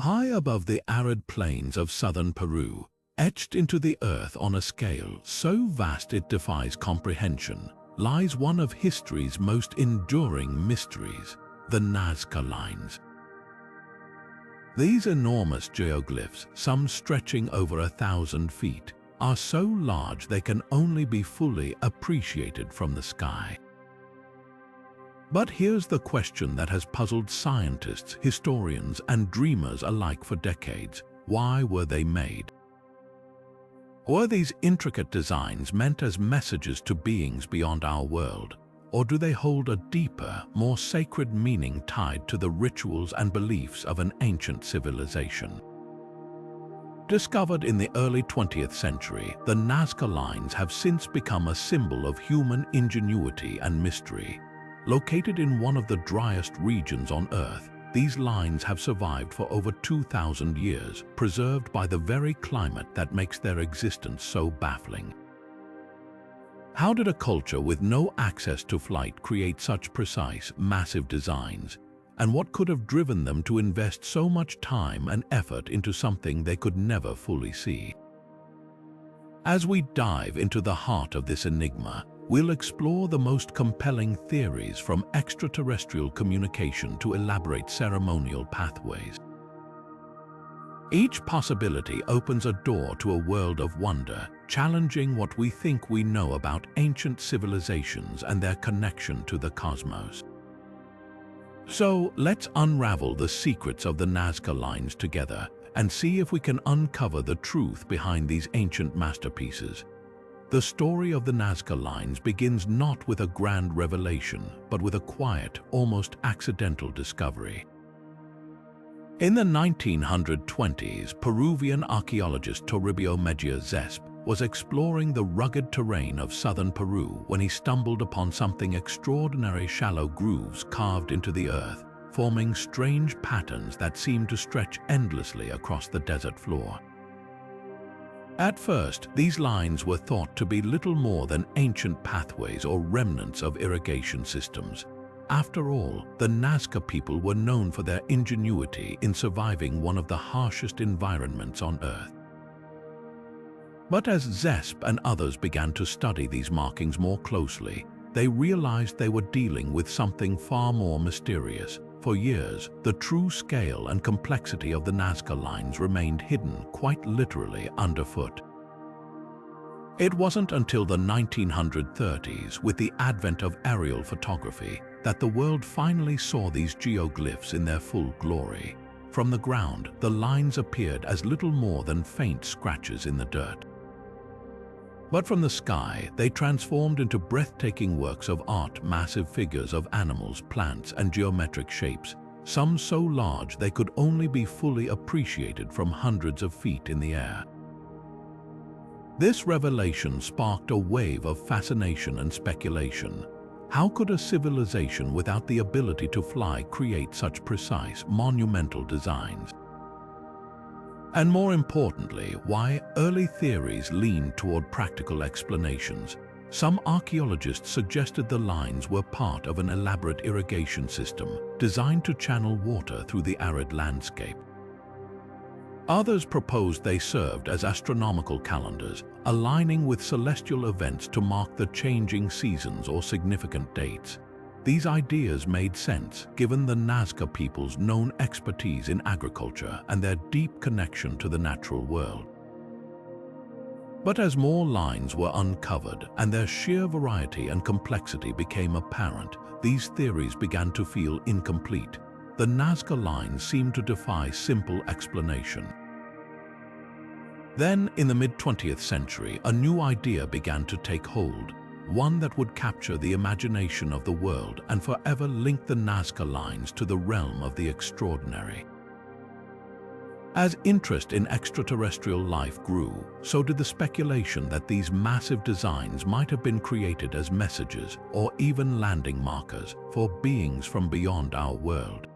High above the arid plains of southern Peru, etched into the earth on a scale so vast it defies comprehension, lies one of history's most enduring mysteries, the Nazca Lines. These enormous geoglyphs, some stretching over 1,000 feet, are so large they can only be fully appreciated from the sky. But here's the question that has puzzled scientists, historians, and dreamers alike for decades. Why were they made? Were these intricate designs meant as messages to beings beyond our world, or do they hold a deeper, more sacred meaning tied to the rituals and beliefs of an ancient civilization? Discovered in the early 20th century, the Nazca Lines have since become a symbol of human ingenuity and mystery. Located in one of the driest regions on Earth, these lines have survived for over 2,000 years, preserved by the very climate that makes their existence so baffling. How did a culture with no access to flight create such precise, massive designs? And what could have driven them to invest so much time and effort into something they could never fully see? As we dive into the heart of this enigma, we'll explore the most compelling theories, from extraterrestrial communication to elaborate ceremonial pathways. Each possibility opens a door to a world of wonder, challenging what we think we know about ancient civilizations and their connection to the cosmos. So let's unravel the secrets of the Nazca Lines together and see if we can uncover the truth behind these ancient masterpieces. The story of the Nazca Lines begins not with a grand revelation, but with a quiet, almost accidental discovery. In the 1920s, Peruvian archaeologist Toribio Mejia Zesp was exploring the rugged terrain of southern Peru when he stumbled upon something extraordinary: shallow grooves carved into the earth, forming strange patterns that seemed to stretch endlessly across the desert floor. At first, these lines were thought to be little more than ancient pathways or remnants of irrigation systems. After all, the Nazca people were known for their ingenuity in surviving one of the harshest environments on Earth. But as Zesp and others began to study these markings more closely, they realized they were dealing with something far more mysterious. For years, the true scale and complexity of the Nazca Lines remained hidden, quite literally, underfoot. It wasn't until the 1930s, with the advent of aerial photography, that the world finally saw these geoglyphs in their full glory. From the ground, the lines appeared as little more than faint scratches in the dirt. But from the sky, they transformed into breathtaking works of art, massive figures of animals, plants, and geometric shapes, some so large they could only be fully appreciated from hundreds of feet in the air. This revelation sparked a wave of fascination and speculation. How could a civilization without the ability to fly create such precise, monumental designs? And more importantly, why early theories leaned toward practical explanations. Some archaeologists suggested the lines were part of an elaborate irrigation system designed to channel water through the arid landscape. Others proposed they served as astronomical calendars, aligning with celestial events to mark the changing seasons or significant dates. These ideas made sense given the Nazca people's known expertise in agriculture and their deep connection to the natural world. But as more lines were uncovered and their sheer variety and complexity became apparent, these theories began to feel incomplete. The Nazca Lines seemed to defy simple explanation. Then, in the mid-20th century, a new idea began to take hold, one that would capture the imagination of the world and forever link the Nazca Lines to the realm of the extraordinary. As interest in extraterrestrial life grew, so did the speculation that these massive designs might have been created as messages or even landing markers for beings from beyond our world.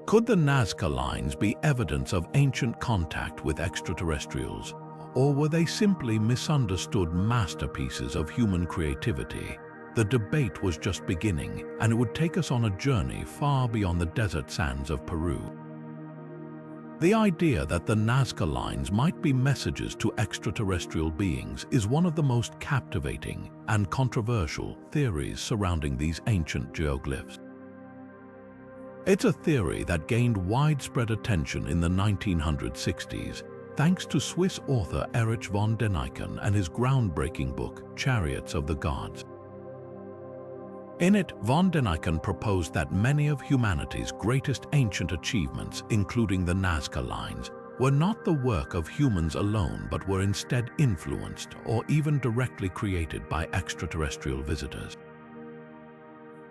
Could the Nazca Lines be evidence of ancient contact with extraterrestrials, or were they simply misunderstood masterpieces of human creativity? The debate was just beginning, and it would take us on a journey far beyond the desert sands of Peru. The idea that the Nazca Lines might be messages to extraterrestrial beings is one of the most captivating and controversial theories surrounding these ancient geoglyphs. It's a theory that gained widespread attention in the 1960s thanks to Swiss author Erich von Däniken and his groundbreaking book, Chariots of the Gods. In it, von Däniken proposed that many of humanity's greatest ancient achievements, including the Nazca Lines, were not the work of humans alone but were instead influenced or even directly created by extraterrestrial visitors.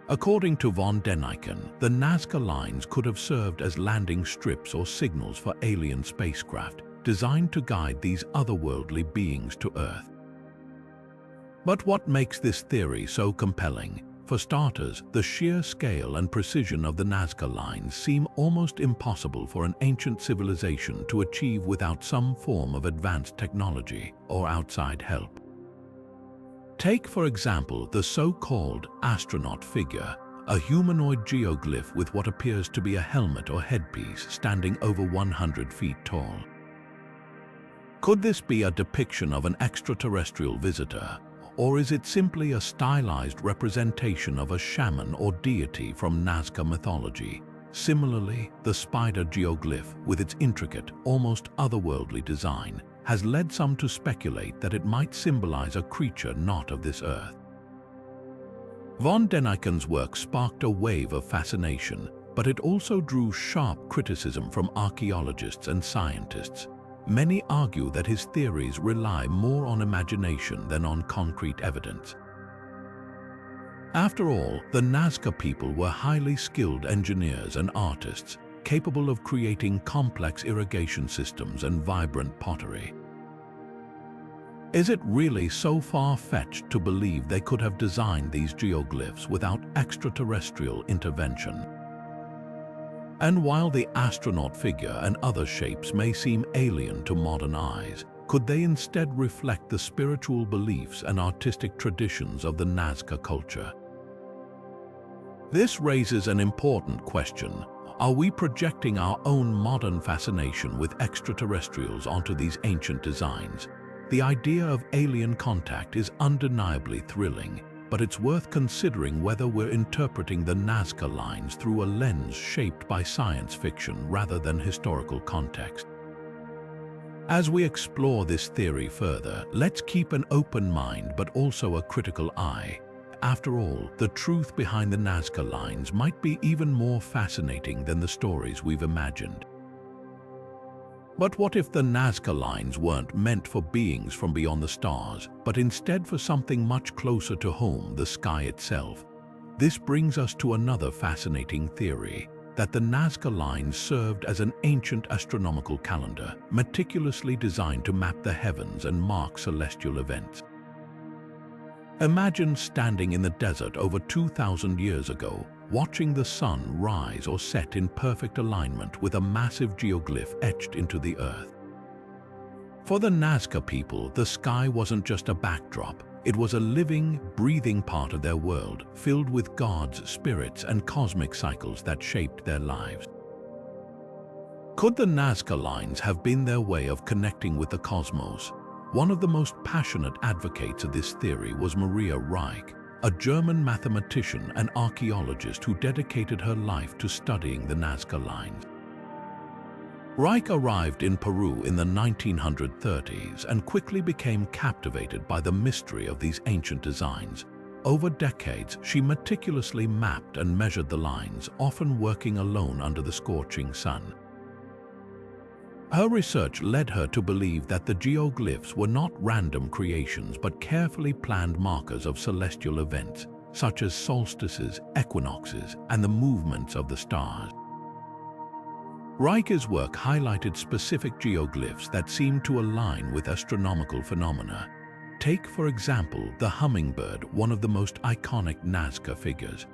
According to von Däniken, the Nazca Lines could have served as landing strips or signals for alien spacecraft designed to guide these otherworldly beings to Earth. But what makes this theory so compelling? For starters, the sheer scale and precision of the Nazca Lines seem almost impossible for an ancient civilization to achieve without some form of advanced technology or outside help. Take, for example, the so-called astronaut figure, a humanoid geoglyph with what appears to be a helmet or headpiece standing over 100 feet tall. Could this be a depiction of an extraterrestrial visitor? Or is it simply a stylized representation of a shaman or deity from Nazca mythology? Similarly, the spider geoglyph, with its intricate, almost otherworldly design, has led some to speculate that it might symbolize a creature not of this earth. Von Däniken's work sparked a wave of fascination, but it also drew sharp criticism from archaeologists and scientists. Many argue that his theories rely more on imagination than on concrete evidence. After all, the Nazca people were highly skilled engineers and artists, capable of creating complex irrigation systems and vibrant pottery. Is it really so far-fetched to believe they could have designed these geoglyphs without extraterrestrial intervention? And while the astronaut figure and other shapes may seem alien to modern eyes, could they instead reflect the spiritual beliefs and artistic traditions of the Nazca culture? This raises an important question. Are we projecting our own modern fascination with extraterrestrials onto these ancient designs? The idea of alien contact is undeniably thrilling, but it's worth considering whether we're interpreting the Nazca Lines through a lens shaped by science fiction rather than historical context. As we explore this theory further, let's keep an open mind but also a critical eye. After all, the truth behind the Nazca Lines might be even more fascinating than the stories we've imagined. But what if the Nazca Lines weren't meant for beings from beyond the stars, but instead for something much closer to home, the sky itself? This brings us to another fascinating theory, that the Nazca Lines served as an ancient astronomical calendar, meticulously designed to map the heavens and mark celestial events. Imagine standing in the desert over 2,000 years ago, watching the sun rise or set in perfect alignment with a massive geoglyph etched into the earth. For the Nazca people, the sky wasn't just a backdrop, it was a living, breathing part of their world, filled with gods, spirits, and cosmic cycles that shaped their lives. Could the Nazca Lines have been their way of connecting with the cosmos? One of the most passionate advocates of this theory was Maria Reich, a German mathematician and archaeologist who dedicated her life to studying the Nazca Lines. Reich arrived in Peru in the 1930s and quickly became captivated by the mystery of these ancient designs. Over decades, she meticulously mapped and measured the lines, often working alone under the scorching sun. Her research led her to believe that the geoglyphs were not random creations but carefully planned markers of celestial events, such as solstices, equinoxes, and the movements of the stars. Reich's work highlighted specific geoglyphs that seemed to align with astronomical phenomena. Take, for example, the hummingbird, one of the most iconic Nazca figures.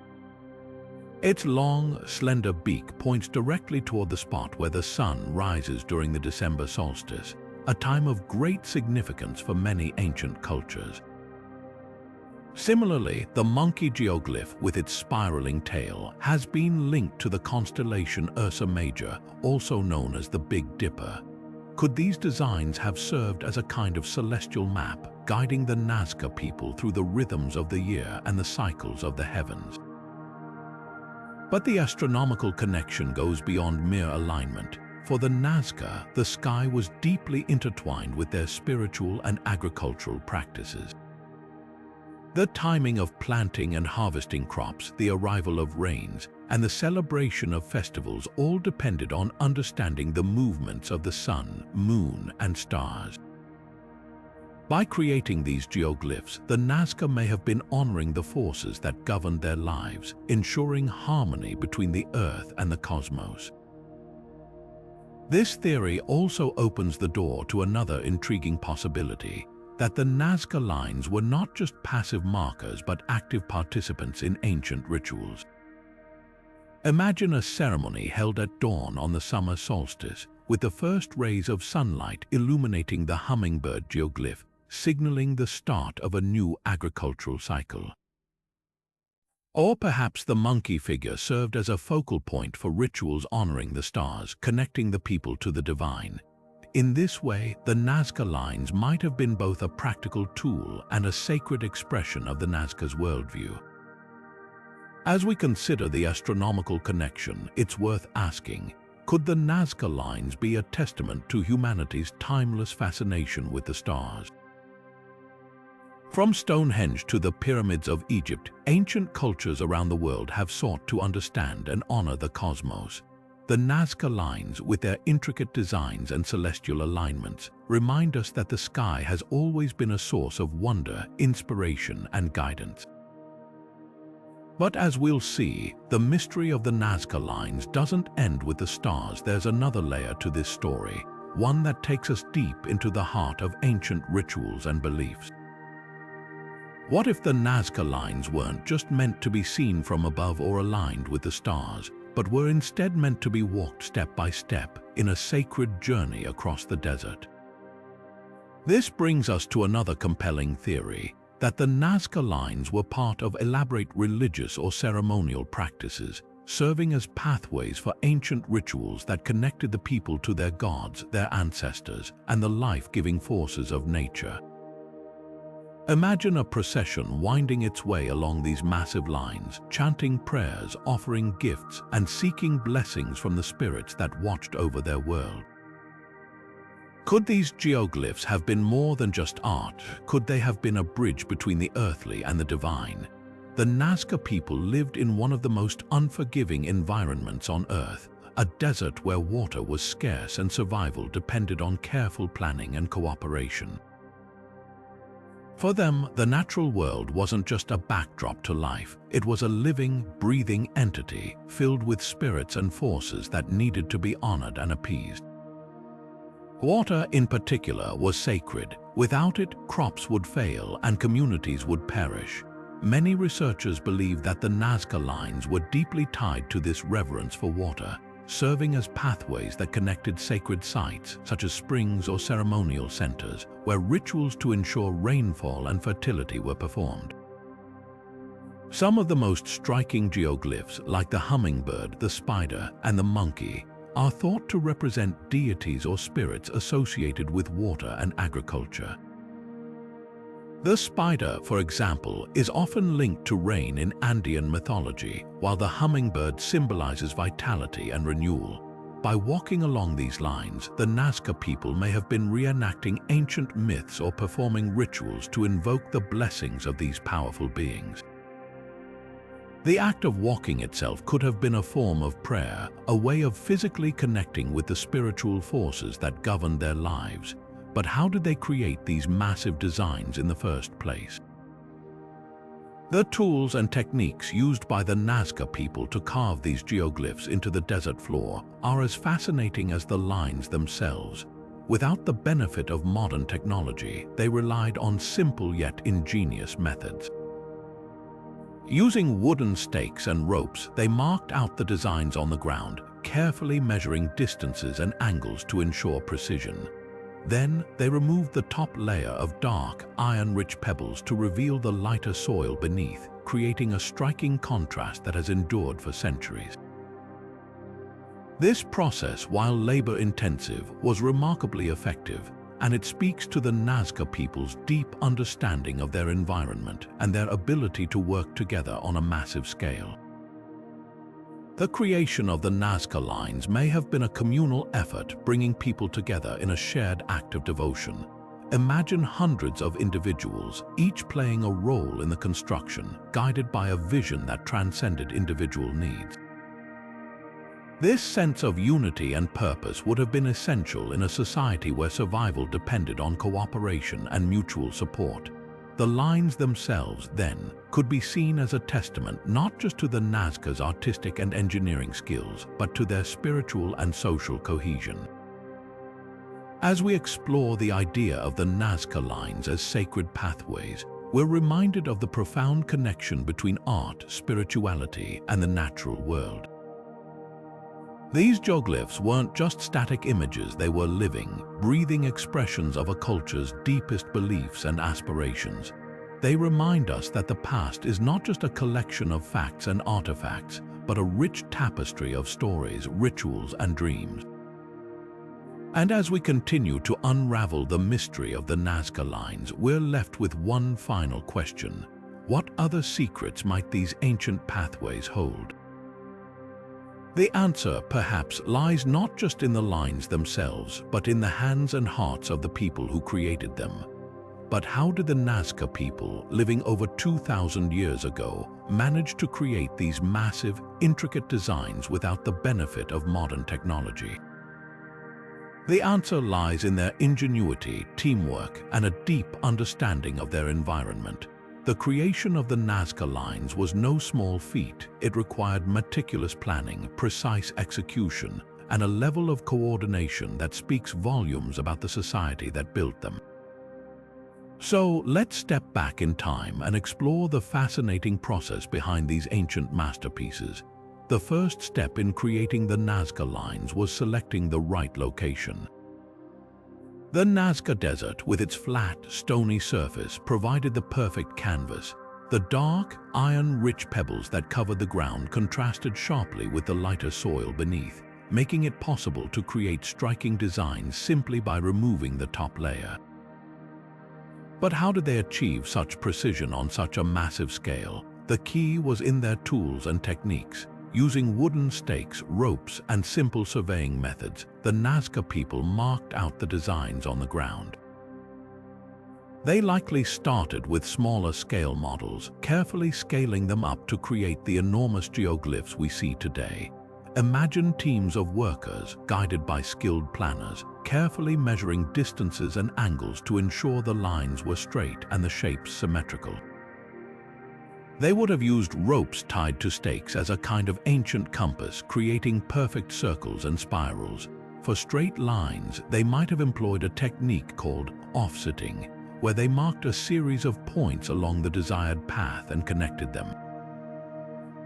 Its long, slender beak points directly toward the spot where the sun rises during the December solstice, a time of great significance for many ancient cultures. Similarly, the monkey geoglyph with its spiraling tail has been linked to the constellation Ursa Major, also known as the Big Dipper. Could these designs have served as a kind of celestial map, guiding the Nazca people through the rhythms of the year and the cycles of the heavens? But the astronomical connection goes beyond mere alignment. For the Nazca, the sky was deeply intertwined with their spiritual and agricultural practices. The timing of planting and harvesting crops, the arrival of rains, and the celebration of festivals all depended on understanding the movements of the sun, moon, and stars. By creating these geoglyphs, the Nazca may have been honoring the forces that governed their lives, ensuring harmony between the Earth and the cosmos. This theory also opens the door to another intriguing possibility, that the Nazca lines were not just passive markers but active participants in ancient rituals. Imagine a ceremony held at dawn on the summer solstice, with the first rays of sunlight illuminating the hummingbird geoglyph, signaling the start of a new agricultural cycle. Or perhaps the monkey figure served as a focal point for rituals honoring the stars, connecting the people to the divine. In this way, the Nazca lines might have been both a practical tool and a sacred expression of the Nazca's worldview. As we consider the astronomical connection, it's worth asking, could the Nazca lines be a testament to humanity's timeless fascination with the stars? From Stonehenge to the pyramids of Egypt, ancient cultures around the world have sought to understand and honor the cosmos. The Nazca lines, with their intricate designs and celestial alignments, remind us that the sky has always been a source of wonder, inspiration, and guidance. But as we'll see, the mystery of the Nazca lines doesn't end with the stars. There's another layer to this story, one that takes us deep into the heart of ancient rituals and beliefs. What if the Nazca lines weren't just meant to be seen from above or aligned with the stars, but were instead meant to be walked step by step in a sacred journey across the desert? This brings us to another compelling theory, that the Nazca lines were part of elaborate religious or ceremonial practices, serving as pathways for ancient rituals that connected the people to their gods, their ancestors, and the life-giving forces of nature. Imagine a procession winding its way along these massive lines, chanting prayers, offering gifts, and seeking blessings from the spirits that watched over their world. Could these geoglyphs have been more than just art? Could they have been a bridge between the earthly and the divine? The Nazca people lived in one of the most unforgiving environments on Earth, a desert where water was scarce and survival depended on careful planning and cooperation. For them, the natural world wasn't just a backdrop to life. It was a living, breathing entity filled with spirits and forces that needed to be honored and appeased. Water, in particular, was sacred. Without it, crops would fail and communities would perish. Many researchers believe that the Nazca lines were deeply tied to this reverence for water, serving as pathways that connected sacred sites, such as springs or ceremonial centers, where rituals to ensure rainfall and fertility were performed. Some of the most striking geoglyphs, like the hummingbird, the spider, and the monkey, are thought to represent deities or spirits associated with water and agriculture. The spider, for example, is often linked to rain in Andean mythology, while the hummingbird symbolizes vitality and renewal. By walking along these lines, the Nazca people may have been reenacting ancient myths or performing rituals to invoke the blessings of these powerful beings. The act of walking itself could have been a form of prayer, a way of physically connecting with the spiritual forces that governed their lives. But how did they create these massive designs in the first place? The tools and techniques used by the Nazca people to carve these geoglyphs into the desert floor are as fascinating as the lines themselves. Without the benefit of modern technology, they relied on simple yet ingenious methods. Using wooden stakes and ropes, they marked out the designs on the ground, carefully measuring distances and angles to ensure precision. Then they removed the top layer of dark, iron-rich pebbles to reveal the lighter soil beneath, creating a striking contrast that has endured for centuries. This process, while labor-intensive, was remarkably effective, and it speaks to the Nazca people's deep understanding of their environment and their ability to work together on a massive scale. The creation of the Nazca Lines may have been a communal effort bringing people together in a shared act of devotion. Imagine hundreds of individuals, each playing a role in the construction, guided by a vision that transcended individual needs. This sense of unity and purpose would have been essential in a society where survival depended on cooperation and mutual support. The lines themselves, then, could be seen as a testament not just to the Nazca's artistic and engineering skills, but to their spiritual and social cohesion. As we explore the idea of the Nazca Lines as sacred pathways, we're reminded of the profound connection between art, spirituality, and the natural world. These geoglyphs weren't just static images, they were living, breathing expressions of a culture's deepest beliefs and aspirations. They remind us that the past is not just a collection of facts and artifacts, but a rich tapestry of stories, rituals, and dreams. And as we continue to unravel the mystery of the Nazca Lines, we're left with one final question. What other secrets might these ancient pathways hold? The answer, perhaps, lies not just in the lines themselves, but in the hands and hearts of the people who created them. But how did the Nazca people, living over 2,000 years ago, manage to create these massive, intricate designs without the benefit of modern technology? The answer lies in their ingenuity, teamwork, and a deep understanding of their environment. The creation of the Nazca Lines was no small feat. It required meticulous planning, precise execution, and a level of coordination that speaks volumes about the society that built them. So let's step back in time and explore the fascinating process behind these ancient masterpieces. The first step in creating the Nazca Lines was selecting the right location. The Nazca Desert, with its flat, stony surface, provided the perfect canvas. The dark, iron-rich pebbles that covered the ground contrasted sharply with the lighter soil beneath, making it possible to create striking designs simply by removing the top layer. But how did they achieve such precision on such a massive scale? The key was in their tools and techniques. Using wooden stakes, ropes, and simple surveying methods, the Nazca people marked out the designs on the ground. They likely started with smaller scale models, carefully scaling them up to create the enormous geoglyphs we see today. Imagine teams of workers, guided by skilled planners, carefully measuring distances and angles to ensure the lines were straight and the shapes symmetrical. They would have used ropes tied to stakes as a kind of ancient compass, creating perfect circles and spirals. For straight lines, they might have employed a technique called offsetting, where they marked a series of points along the desired path and connected them.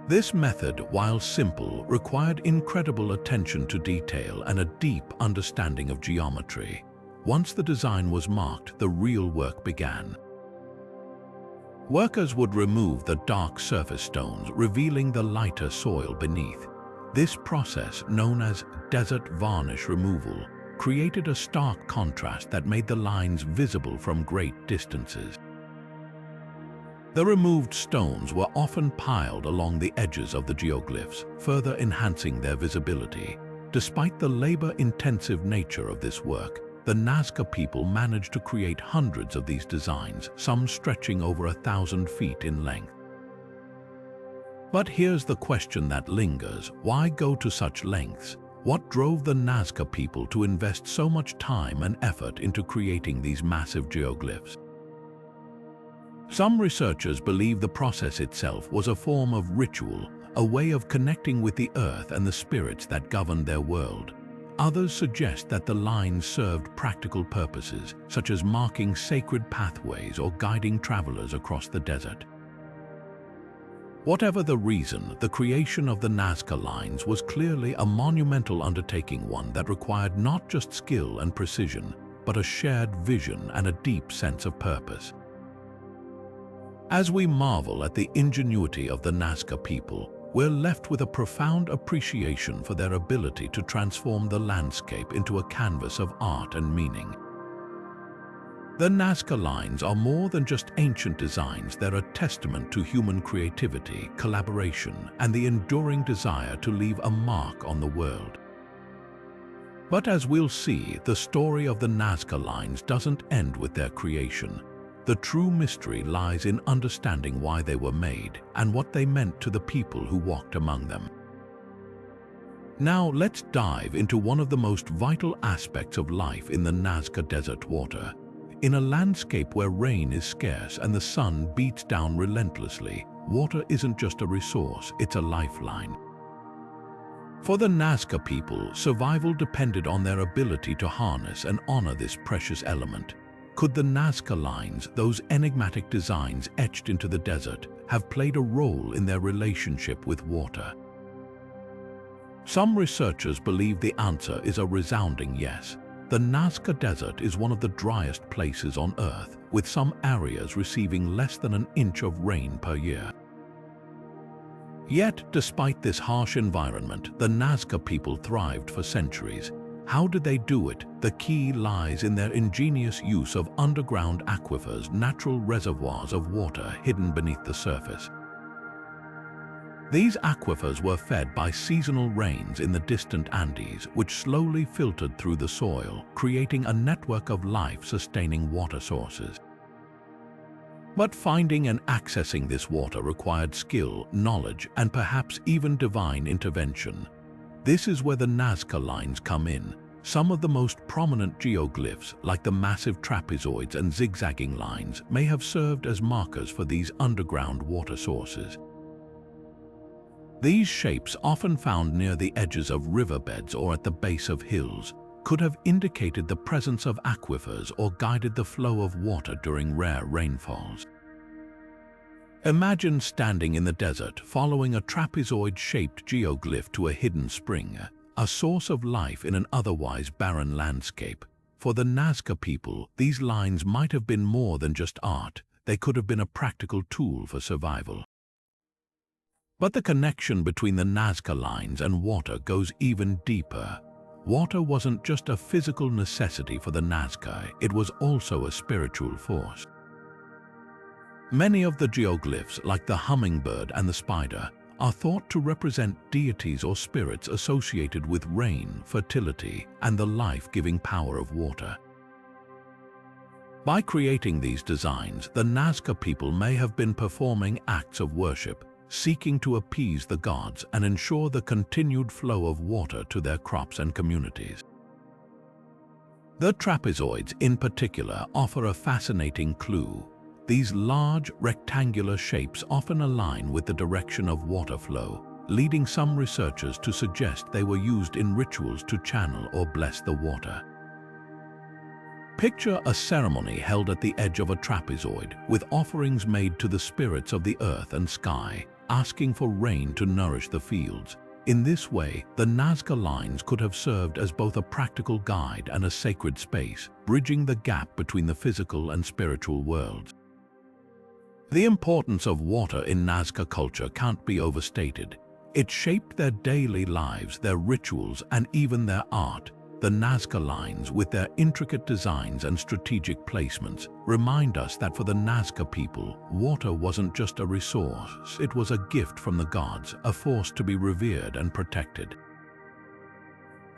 This method, while simple, required incredible attention to detail and a deep understanding of geometry. Once the design was marked, the real work began. Workers would remove the dark surface stones, revealing the lighter soil beneath. This process, known as desert varnish removal, created a stark contrast that made the lines visible from great distances. The removed stones were often piled along the edges of the geoglyphs, further enhancing their visibility. Despite the labor-intensive nature of this work, the Nazca people managed to create hundreds of these designs, some stretching over 1,000 feet in length. But here's the question that lingers: why go to such lengths? What drove the Nazca people to invest so much time and effort into creating these massive geoglyphs? Some researchers believe the process itself was a form of ritual, a way of connecting with the earth and the spirits that governed their world. Others suggest that the lines served practical purposes, such as marking sacred pathways or guiding travelers across the desert. Whatever the reason, the creation of the Nazca Lines was clearly a monumental undertaking, one that required not just skill and precision, but a shared vision and a deep sense of purpose. As we marvel at the ingenuity of the Nazca people, we're left with a profound appreciation for their ability to transform the landscape into a canvas of art and meaning. The Nazca Lines are more than just ancient designs. They're a testament to human creativity, collaboration, and the enduring desire to leave a mark on the world. But as we'll see, the story of the Nazca Lines doesn't end with their creation. The true mystery lies in understanding why they were made and what they meant to the people who walked among them. Now let's dive into one of the most vital aspects of life in the Nazca Desert: water. In a landscape where rain is scarce and the sun beats down relentlessly, water isn't just a resource, it's a lifeline. For the Nazca people, survival depended on their ability to harness and honor this precious element. Could the Nazca Lines, those enigmatic designs etched into the desert, have played a role in their relationship with water? Some researchers believe the answer is a resounding yes. The Nazca Desert is one of the driest places on Earth, with some areas receiving less than an inch of rain per year. Yet, despite this harsh environment, the Nazca people thrived for centuries. How did they do it? The key lies in their ingenious use of underground aquifers, natural reservoirs of water hidden beneath the surface. These aquifers were fed by seasonal rains in the distant Andes, which slowly filtered through the soil, creating a network of life-sustaining water sources. But finding and accessing this water required skill, knowledge, and perhaps even divine intervention. This is where the Nazca Lines come in. Some of the most prominent geoglyphs, like the massive trapezoids and zigzagging lines, may have served as markers for these underground water sources. These shapes, often found near the edges of riverbeds or at the base of hills, could have indicated the presence of aquifers or guided the flow of water during rare rainfalls. Imagine standing in the desert, following a trapezoid-shaped geoglyph to a hidden spring, a source of life in an otherwise barren landscape. For the Nazca people, these lines might have been more than just art. They could have been a practical tool for survival. But the connection between the Nazca Lines and water goes even deeper. Water wasn't just a physical necessity for the Nazca, it was also a spiritual force. Many of the geoglyphs, like the hummingbird and the spider, are thought to represent deities or spirits associated with rain, fertility, and the life-giving power of water. By creating these designs, the Nazca people may have been performing acts of worship, seeking to appease the gods and ensure the continued flow of water to their crops and communities. The trapezoids, in particular, offer a fascinating clue. These large, rectangular shapes often align with the direction of water flow, leading some researchers to suggest they were used in rituals to channel or bless the water. Picture a ceremony held at the edge of a trapezoid, with offerings made to the spirits of the earth and sky, asking for rain to nourish the fields. In this way, the Nazca Lines could have served as both a practical guide and a sacred space, bridging the gap between the physical and spiritual worlds. The importance of water in Nazca culture can't be overstated. It shaped their daily lives, their rituals, and even their art. The Nazca Lines, with their intricate designs and strategic placements, remind us that for the Nazca people, water wasn't just a resource, it was a gift from the gods, a force to be revered and protected.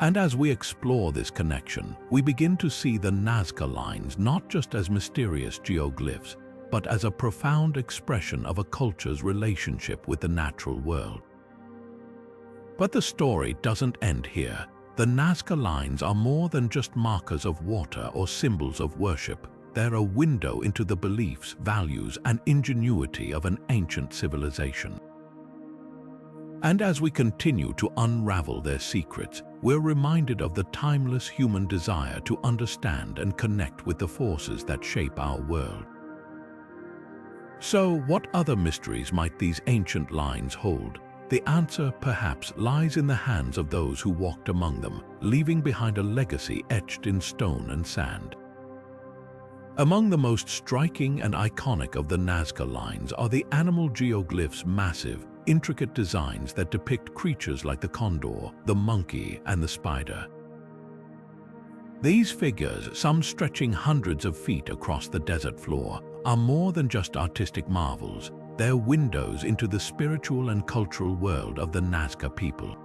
And as we explore this connection, we begin to see the Nazca Lines not just as mysterious geoglyphs, but as a profound expression of a culture's relationship with the natural world. But the story doesn't end here. The Nazca Lines are more than just markers of water or symbols of worship. They're a window into the beliefs, values, and ingenuity of an ancient civilization. And as we continue to unravel their secrets, we're reminded of the timeless human desire to understand and connect with the forces that shape our world. So, what other mysteries might these ancient lines hold? The answer perhaps lies in the hands of those who walked among them, leaving behind a legacy etched in stone and sand. Among the most striking and iconic of the Nazca lines are the animal geoglyphs, massive, intricate designs that depict creatures like the condor, the monkey, and the spider. These figures, some stretching hundreds of feet across the desert floor, are more than just artistic marvels. They're windows into the spiritual and cultural world of the Nazca people.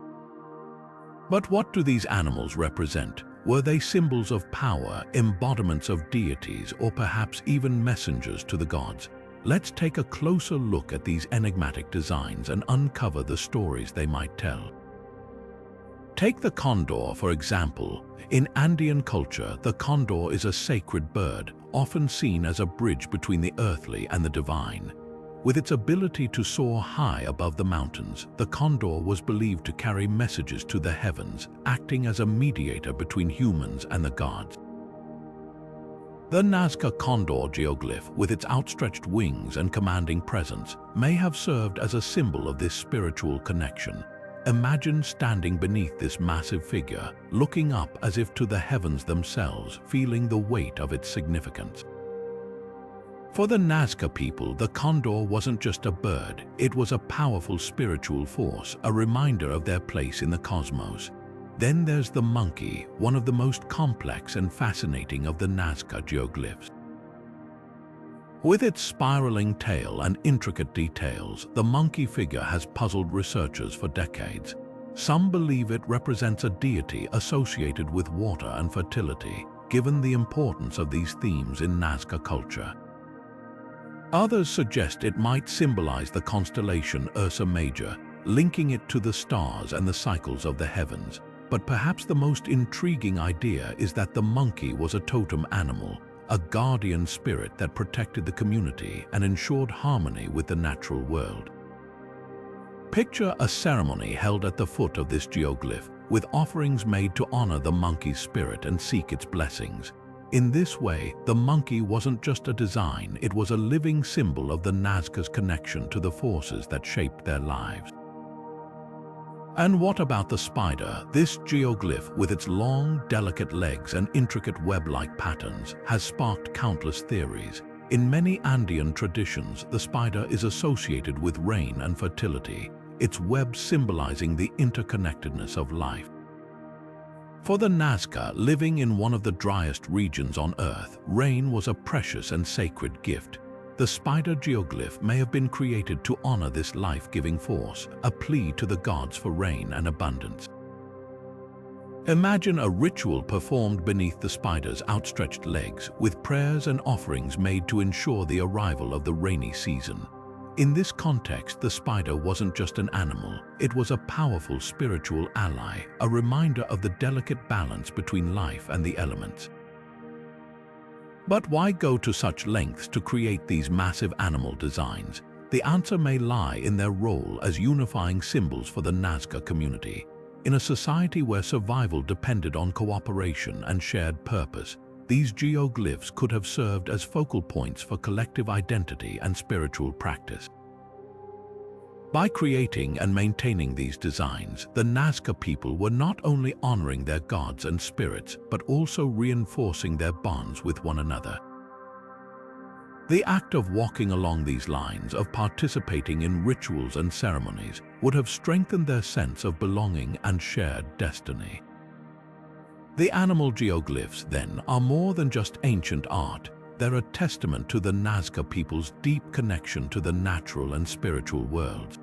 But what do these animals represent? Were they symbols of power, embodiments of deities, or perhaps even messengers to the gods? Let's take a closer look at these enigmatic designs and uncover the stories they might tell. Take the condor, for example. In Andean culture, the condor is a sacred bird, often seen as a bridge between the earthly and the divine. With its ability to soar high above the mountains, the condor was believed to carry messages to the heavens, acting as a mediator between humans and the gods. The Nazca condor geoglyph, with its outstretched wings and commanding presence, may have served as a symbol of this spiritual connection. Imagine standing beneath this massive figure, looking up as if to the heavens themselves, feeling the weight of its significance. For the Nazca people, the condor wasn't just a bird, it was a powerful spiritual force, a reminder of their place in the cosmos. Then there's the monkey, one of the most complex and fascinating of the Nazca geoglyphs. With its spiraling tail and intricate details, the monkey figure has puzzled researchers for decades. Some believe it represents a deity associated with water and fertility, given the importance of these themes in Nazca culture. Others suggest it might symbolize the constellation Ursa Major, linking it to the stars and the cycles of the heavens. But perhaps the most intriguing idea is that the monkey was a totem animal, a guardian spirit that protected the community and ensured harmony with the natural world. Picture a ceremony held at the foot of this geoglyph, with offerings made to honor the monkey's spirit and seek its blessings. In this way, the monkey wasn't just a design, it was a living symbol of the Nazca's connection to the forces that shaped their lives. And what about the spider? This geoglyph, with its long, delicate legs and intricate web-like patterns, has sparked countless theories. In many Andean traditions, the spider is associated with rain and fertility, its web symbolizing the interconnectedness of life. For the Nazca, living in one of the driest regions on Earth, rain was a precious and sacred gift. The spider geoglyph may have been created to honor this life-giving force, a plea to the gods for rain and abundance. Imagine a ritual performed beneath the spider's outstretched legs, with prayers and offerings made to ensure the arrival of the rainy season. In this context, the spider wasn't just an animal, it was a powerful spiritual ally, a reminder of the delicate balance between life and the elements. But why go to such lengths to create these massive animal designs? The answer may lie in their role as unifying symbols for the Nazca community. In a society where survival depended on cooperation and shared purpose, these geoglyphs could have served as focal points for collective identity and spiritual practice. By creating and maintaining these designs, the Nazca people were not only honoring their gods and spirits, but also reinforcing their bonds with one another. The act of walking along these lines, of participating in rituals and ceremonies, would have strengthened their sense of belonging and shared destiny. The animal geoglyphs, then, are more than just ancient art. They're a testament to the Nazca people's deep connection to the natural and spiritual worlds.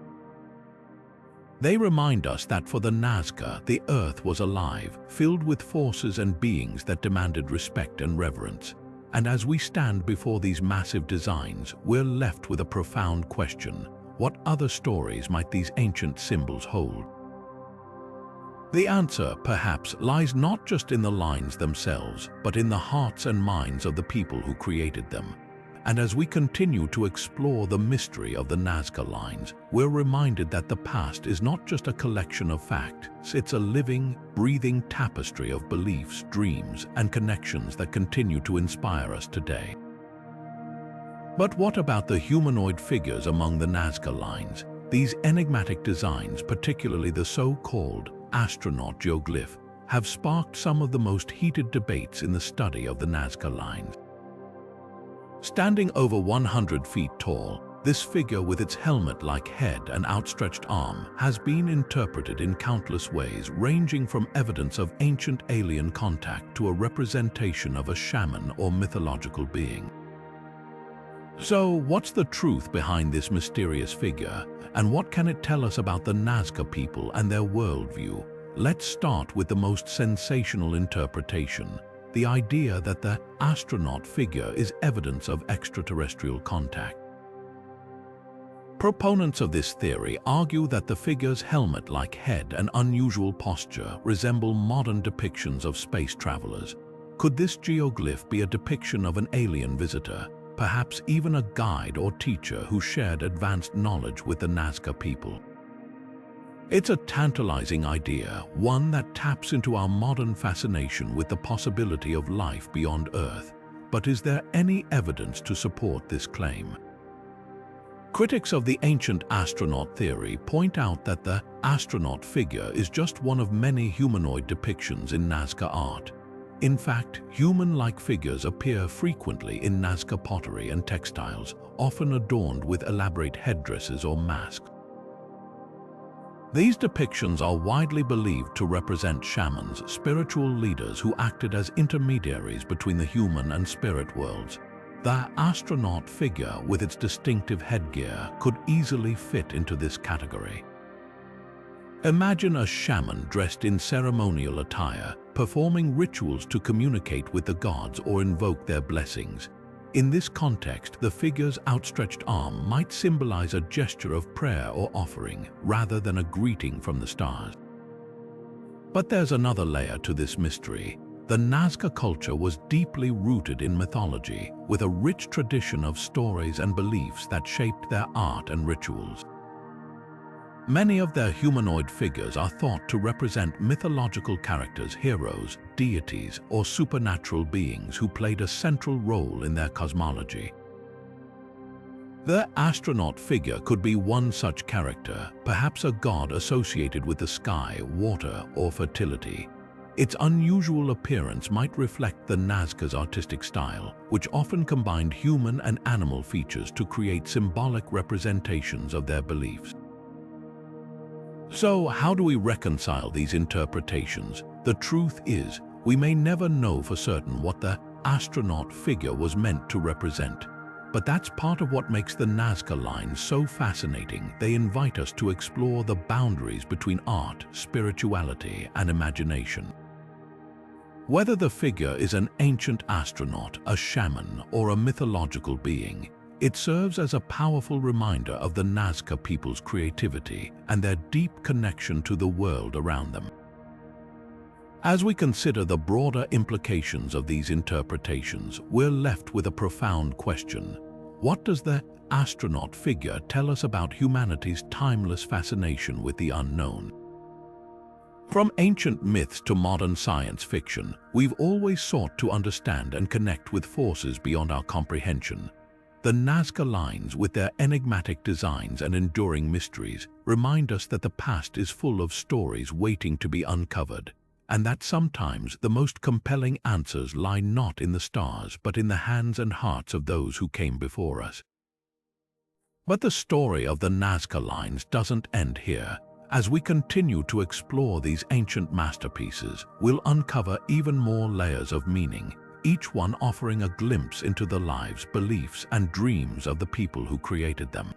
They remind us that for the Nazca, the Earth was alive, filled with forces and beings that demanded respect and reverence. And as we stand before these massive designs, we're left with a profound question. What other stories might these ancient symbols hold? The answer, perhaps, lies not just in the lines themselves, but in the hearts and minds of the people who created them. And as we continue to explore the mystery of the Nazca lines, we're reminded that the past is not just a collection of facts, it's a living, breathing tapestry of beliefs, dreams, and connections that continue to inspire us today. But what about the humanoid figures among the Nazca lines? these enigmatic designs, particularly the so-called astronaut geoglyph, have sparked some of the most heated debates in the study of the Nazca Lines. Standing over 100 feet tall, this figure with its helmet-like head and outstretched arm has been interpreted in countless ways, ranging from evidence of ancient alien contact to a representation of a shaman or mythological being. So, what's the truth behind this mysterious figure, and what can it tell us about the Nazca people and their worldview? Let's start with the most sensational interpretation, the idea that the astronaut figure is evidence of extraterrestrial contact. Proponents of this theory argue that the figure's helmet-like head and unusual posture resemble modern depictions of space travelers. Could this geoglyph be a depiction of an alien visitor, perhaps even a guide or teacher who shared advanced knowledge with the Nazca people? It's a tantalizing idea, one that taps into our modern fascination with the possibility of life beyond Earth. But is there any evidence to support this claim? Critics of the ancient astronaut theory point out that the astronaut figure is just one of many humanoid depictions in Nazca art. In fact, human-like figures appear frequently in Nazca pottery and textiles, often adorned with elaborate headdresses or masks. These depictions are widely believed to represent shamans, spiritual leaders who acted as intermediaries between the human and spirit worlds. The astronaut figure with its distinctive headgear could easily fit into this category. Imagine a shaman dressed in ceremonial attire, performing rituals to communicate with the gods or invoke their blessings. In this context, the figure's outstretched arm might symbolize a gesture of prayer or offering, rather than a greeting from the stars. But there's another layer to this mystery. The Nazca culture was deeply rooted in mythology, with a rich tradition of stories and beliefs that shaped their art and rituals. Many of their humanoid figures are thought to represent mythological characters, heroes, deities, or supernatural beings who played a central role in their cosmology. The astronaut figure could be one such character, perhaps a god associated with the sky, water, or fertility. Its unusual appearance might reflect the Nazca's artistic style, which often combined human and animal features to create symbolic representations of their beliefs. So, how do we reconcile these interpretations? The truth is, we may never know for certain what the astronaut figure was meant to represent. But that's part of what makes the Nazca Lines so fascinating. They invite us to explore the boundaries between art, spirituality, and imagination. Whether the figure is an ancient astronaut, a shaman, or a mythological being, it serves as a powerful reminder of the Nazca people's creativity and their deep connection to the world around them. As we consider the broader implications of these interpretations, we're left with a profound question. What does the astronaut figure tell us about humanity's timeless fascination with the unknown? From ancient myths to modern science fiction, we've always sought to understand and connect with forces beyond our comprehension. The Nazca Lines, with their enigmatic designs and enduring mysteries, remind us that the past is full of stories waiting to be uncovered, and that sometimes the most compelling answers lie not in the stars but in the hands and hearts of those who came before us. But the story of the Nazca Lines doesn't end here. As we continue to explore these ancient masterpieces, we'll uncover even more layers of meaning, each one offering a glimpse into the lives, beliefs, and dreams of the people who created them.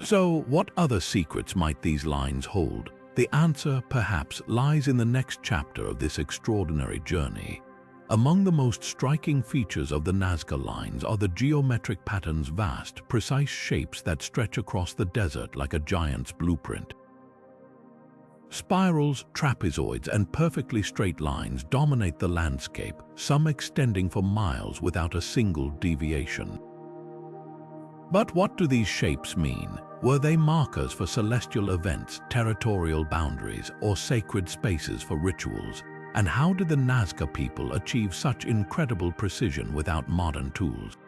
So, what other secrets might these lines hold? The answer, perhaps, lies in the next chapter of this extraordinary journey. Among the most striking features of the Nazca Lines are the geometric patterns, vast, precise shapes that stretch across the desert like a giant's blueprint. Spirals, trapezoids, and perfectly straight lines dominate the landscape, some extending for miles without a single deviation. But what do these shapes mean? Were they markers for celestial events, territorial boundaries, or sacred spaces for rituals? And how did the Nazca people achieve such incredible precision without modern tools?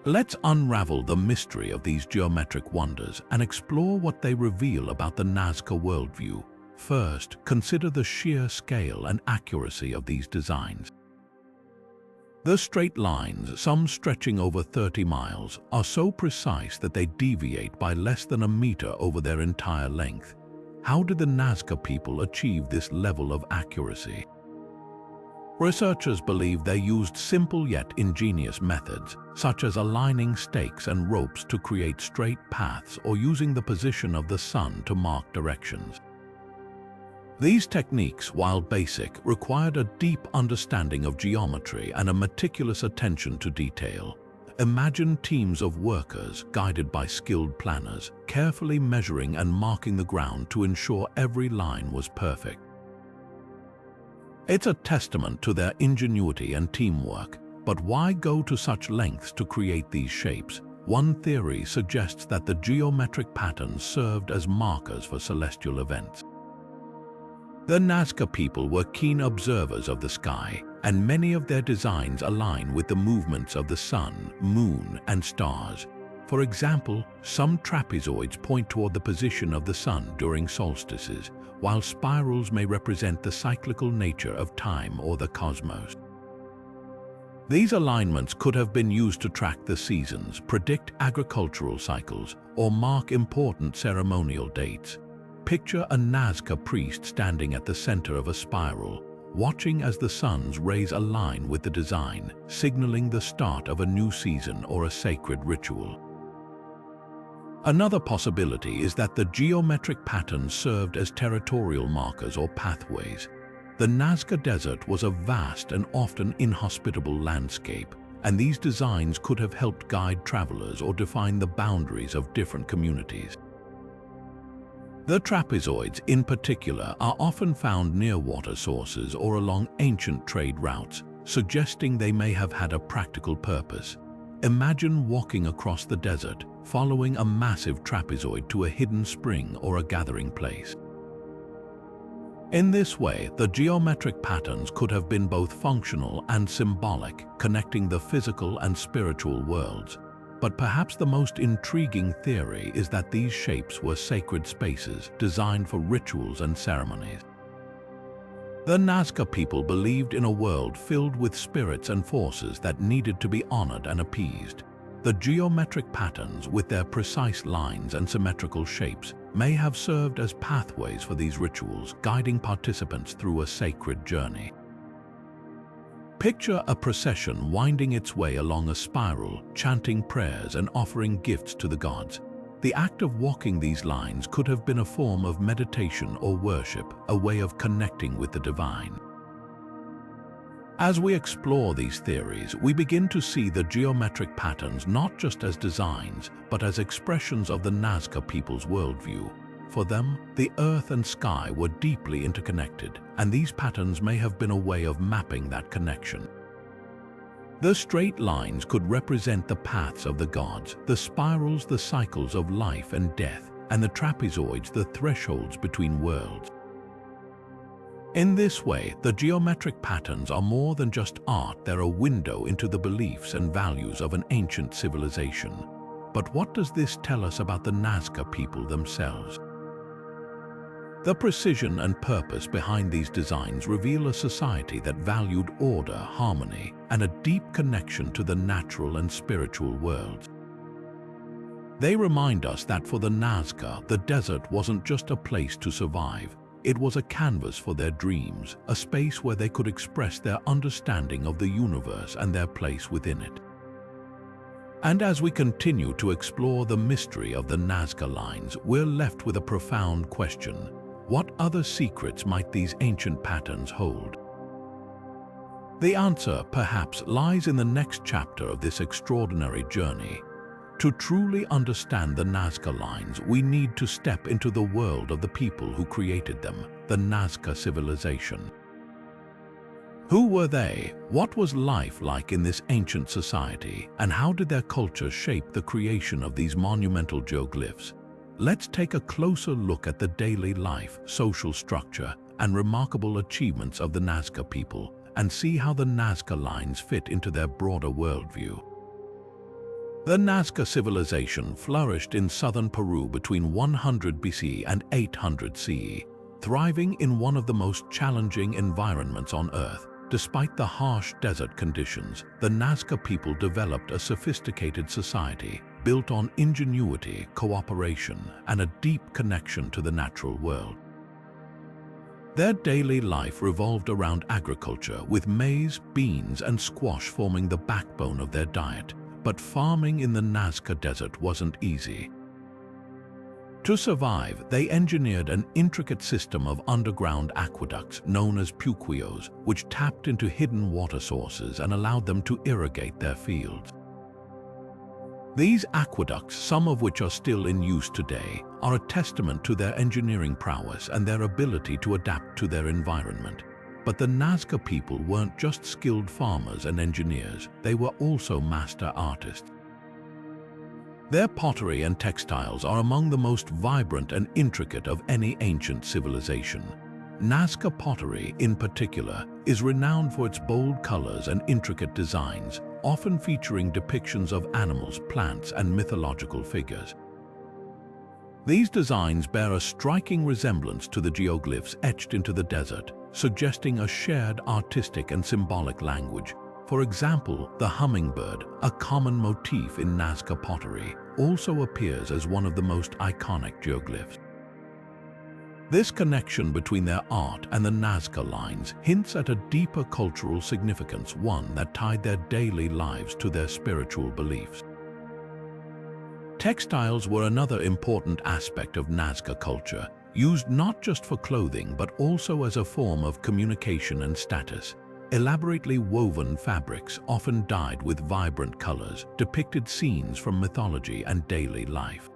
Let's unravel the mystery of these geometric wonders and explore what they reveal about the Nazca worldview. First, consider the sheer scale and accuracy of these designs. The straight lines, some stretching over 30 miles, are so precise that they deviate by less than a meter over their entire length. How did the Nazca people achieve this level of accuracy? Researchers believe they used simple yet ingenious methods, such as aligning stakes and ropes to create straight paths or using the position of the sun to mark directions. These techniques, while basic, required a deep understanding of geometry and a meticulous attention to detail. Imagine teams of workers, guided by skilled planners, carefully measuring and marking the ground to ensure every line was perfect. It's a testament to their ingenuity and teamwork, but why go to such lengths to create these shapes? One theory suggests that the geometric patterns served as markers for celestial events. The Nazca people were keen observers of the sky, and many of their designs align with the movements of the sun, moon, and stars. For example, some trapezoids point toward the position of the sun during solstices, while spirals may represent the cyclical nature of time or the cosmos. These alignments could have been used to track the seasons, predict agricultural cycles, or mark important ceremonial dates. Picture a Nazca priest standing at the center of a spiral, watching as the sun's rays align with the design, signaling the start of a new season or a sacred ritual. Another possibility is that the geometric patterns served as territorial markers or pathways. The Nazca Desert was a vast and often inhospitable landscape, and these designs could have helped guide travelers or define the boundaries of different communities. The trapezoids, in particular, are often found near water sources or along ancient trade routes, suggesting they may have had a practical purpose. Imagine walking across the desert, following a massive trapezoid to a hidden spring or a gathering place. In this way, the geometric patterns could have been both functional and symbolic, connecting the physical and spiritual worlds. But perhaps the most intriguing theory is that these shapes were sacred spaces designed for rituals and ceremonies. The Nazca people believed in a world filled with spirits and forces that needed to be honored and appeased. The geometric patterns, with their precise lines and symmetrical shapes, may have served as pathways for these rituals, guiding participants through a sacred journey. Picture a procession winding its way along a spiral, chanting prayers and offering gifts to the gods. The act of walking these lines could have been a form of meditation or worship, a way of connecting with the divine. As we explore these theories, we begin to see the geometric patterns not just as designs, but as expressions of the Nazca people's worldview. For them, the earth and sky were deeply interconnected, and these patterns may have been a way of mapping that connection. The straight lines could represent the paths of the gods, the spirals the cycles of life and death, and the trapezoids the thresholds between worlds. In this way, the geometric patterns are more than just art, they're a window into the beliefs and values of an ancient civilization. But what does this tell us about the Nazca people themselves? The precision and purpose behind these designs reveal a society that valued order, harmony, and a deep connection to the natural and spiritual worlds. They remind us that for the Nazca, the desert wasn't just a place to survive. It was a canvas for their dreams, a space where they could express their understanding of the universe and their place within it. And as we continue to explore the mystery of the Nazca lines, we're left with a profound question. What other secrets might these ancient patterns hold? The answer, perhaps, lies in the next chapter of this extraordinary journey. To truly understand the Nazca lines, we need to step into the world of the people who created them, the Nazca civilization. Who were they? What was life like in this ancient society? And how did their culture shape the creation of these monumental geoglyphs? Let's take a closer look at the daily life, social structure, and remarkable achievements of the Nazca people, and see how the Nazca lines fit into their broader worldview. The Nazca civilization flourished in southern Peru between 100 BC and 800 CE, thriving in one of the most challenging environments on Earth. Despite the harsh desert conditions, the Nazca people developed a sophisticated society built on ingenuity, cooperation, and a deep connection to the natural world. Their daily life revolved around agriculture, with maize, beans, and squash forming the backbone of their diet. But farming in the Nazca Desert wasn't easy. To survive, they engineered an intricate system of underground aqueducts known as puquios, which tapped into hidden water sources and allowed them to irrigate their fields. These aqueducts, some of which are still in use today, are a testament to their engineering prowess and their ability to adapt to their environment. But the Nazca people weren't just skilled farmers and engineers, they were also master artists. Their pottery and textiles are among the most vibrant and intricate of any ancient civilization. Nazca pottery, in particular, is renowned for its bold colors and intricate designs, often featuring depictions of animals, plants, and mythological figures. These designs bear a striking resemblance to the geoglyphs etched into the desert, suggesting a shared artistic and symbolic language. For example, the hummingbird, a common motif in Nazca pottery, also appears as one of the most iconic geoglyphs. This connection between their art and the Nazca lines hints at a deeper cultural significance, one that tied their daily lives to their spiritual beliefs. Textiles were another important aspect of Nazca culture, used not just for clothing but also as a form of communication and status. Elaborately woven fabrics, often dyed with vibrant colors, depicted scenes from mythology and daily life.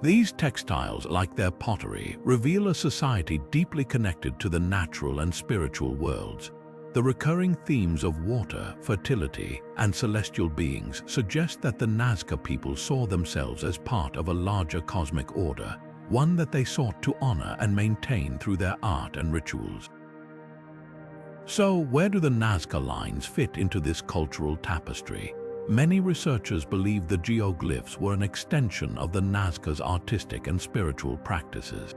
These textiles, like their pottery, reveal a society deeply connected to the natural and spiritual worlds. The recurring themes of water, fertility, and celestial beings suggest that the Nazca people saw themselves as part of a larger cosmic order, one that they sought to honor and maintain through their art and rituals. So, where do the Nazca lines fit into this cultural tapestry? Many researchers believe the geoglyphs were an extension of the Nazca's artistic and spiritual practices.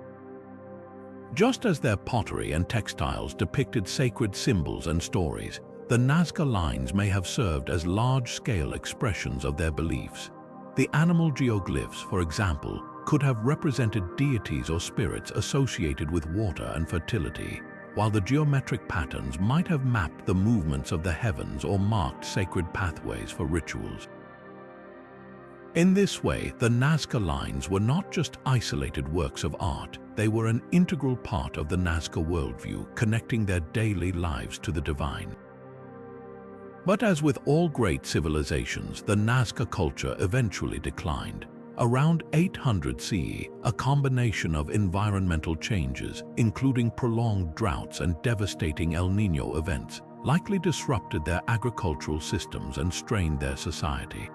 Just as their pottery and textiles depicted sacred symbols and stories, the Nazca lines may have served as large-scale expressions of their beliefs. The animal geoglyphs, for example, could have represented deities or spirits associated with water and fertility, while the geometric patterns might have mapped the movements of the heavens or marked sacred pathways for rituals. In this way, the Nazca lines were not just isolated works of art, they were an integral part of the Nazca worldview, connecting their daily lives to the divine. But as with all great civilizations, the Nazca culture eventually declined. Around 800 CE, a combination of environmental changes, including prolonged droughts and devastating El Niño events, likely disrupted their agricultural systems and strained their society.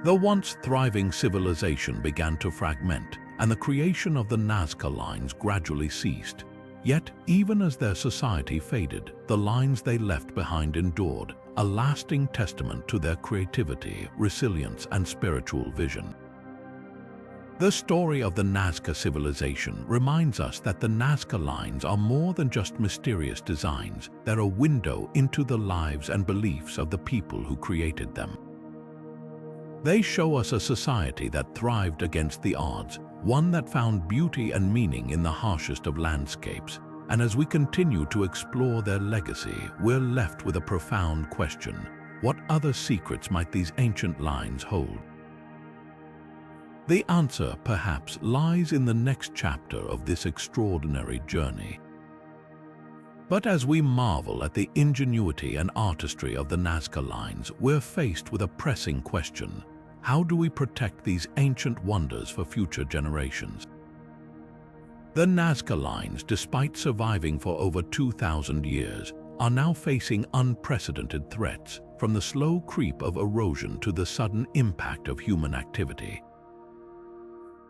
The once thriving civilization began to fragment, and the creation of the Nazca lines gradually ceased. Yet, even as their society faded, the lines they left behind endured, a lasting testament to their creativity, resilience, and spiritual vision. The story of the Nazca civilization reminds us that the Nazca lines are more than just mysterious designs. They're a window into the lives and beliefs of the people who created them. They show us a society that thrived against the odds, one that found beauty and meaning in the harshest of landscapes. And as we continue to explore their legacy, we're left with a profound question. What other secrets might these ancient lines hold? The answer, perhaps, lies in the next chapter of this extraordinary journey. But as we marvel at the ingenuity and artistry of the Nazca lines, we're faced with a pressing question. How do we protect these ancient wonders for future generations? The Nazca lines, despite surviving for over 2,000 years, are now facing unprecedented threats, from the slow creep of erosion to the sudden impact of human activity.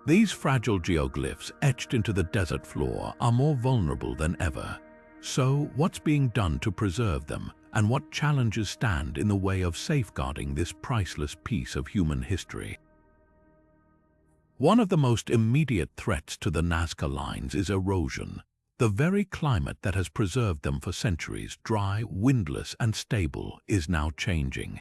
These fragile geoglyphs etched into the desert floor are more vulnerable than ever. So, what's being done to preserve them, and what challenges stand in the way of safeguarding this priceless piece of human history. One of the most immediate threats to the Nazca Lines is erosion. The very climate that has preserved them for centuries, dry, windless, and stable, is now changing.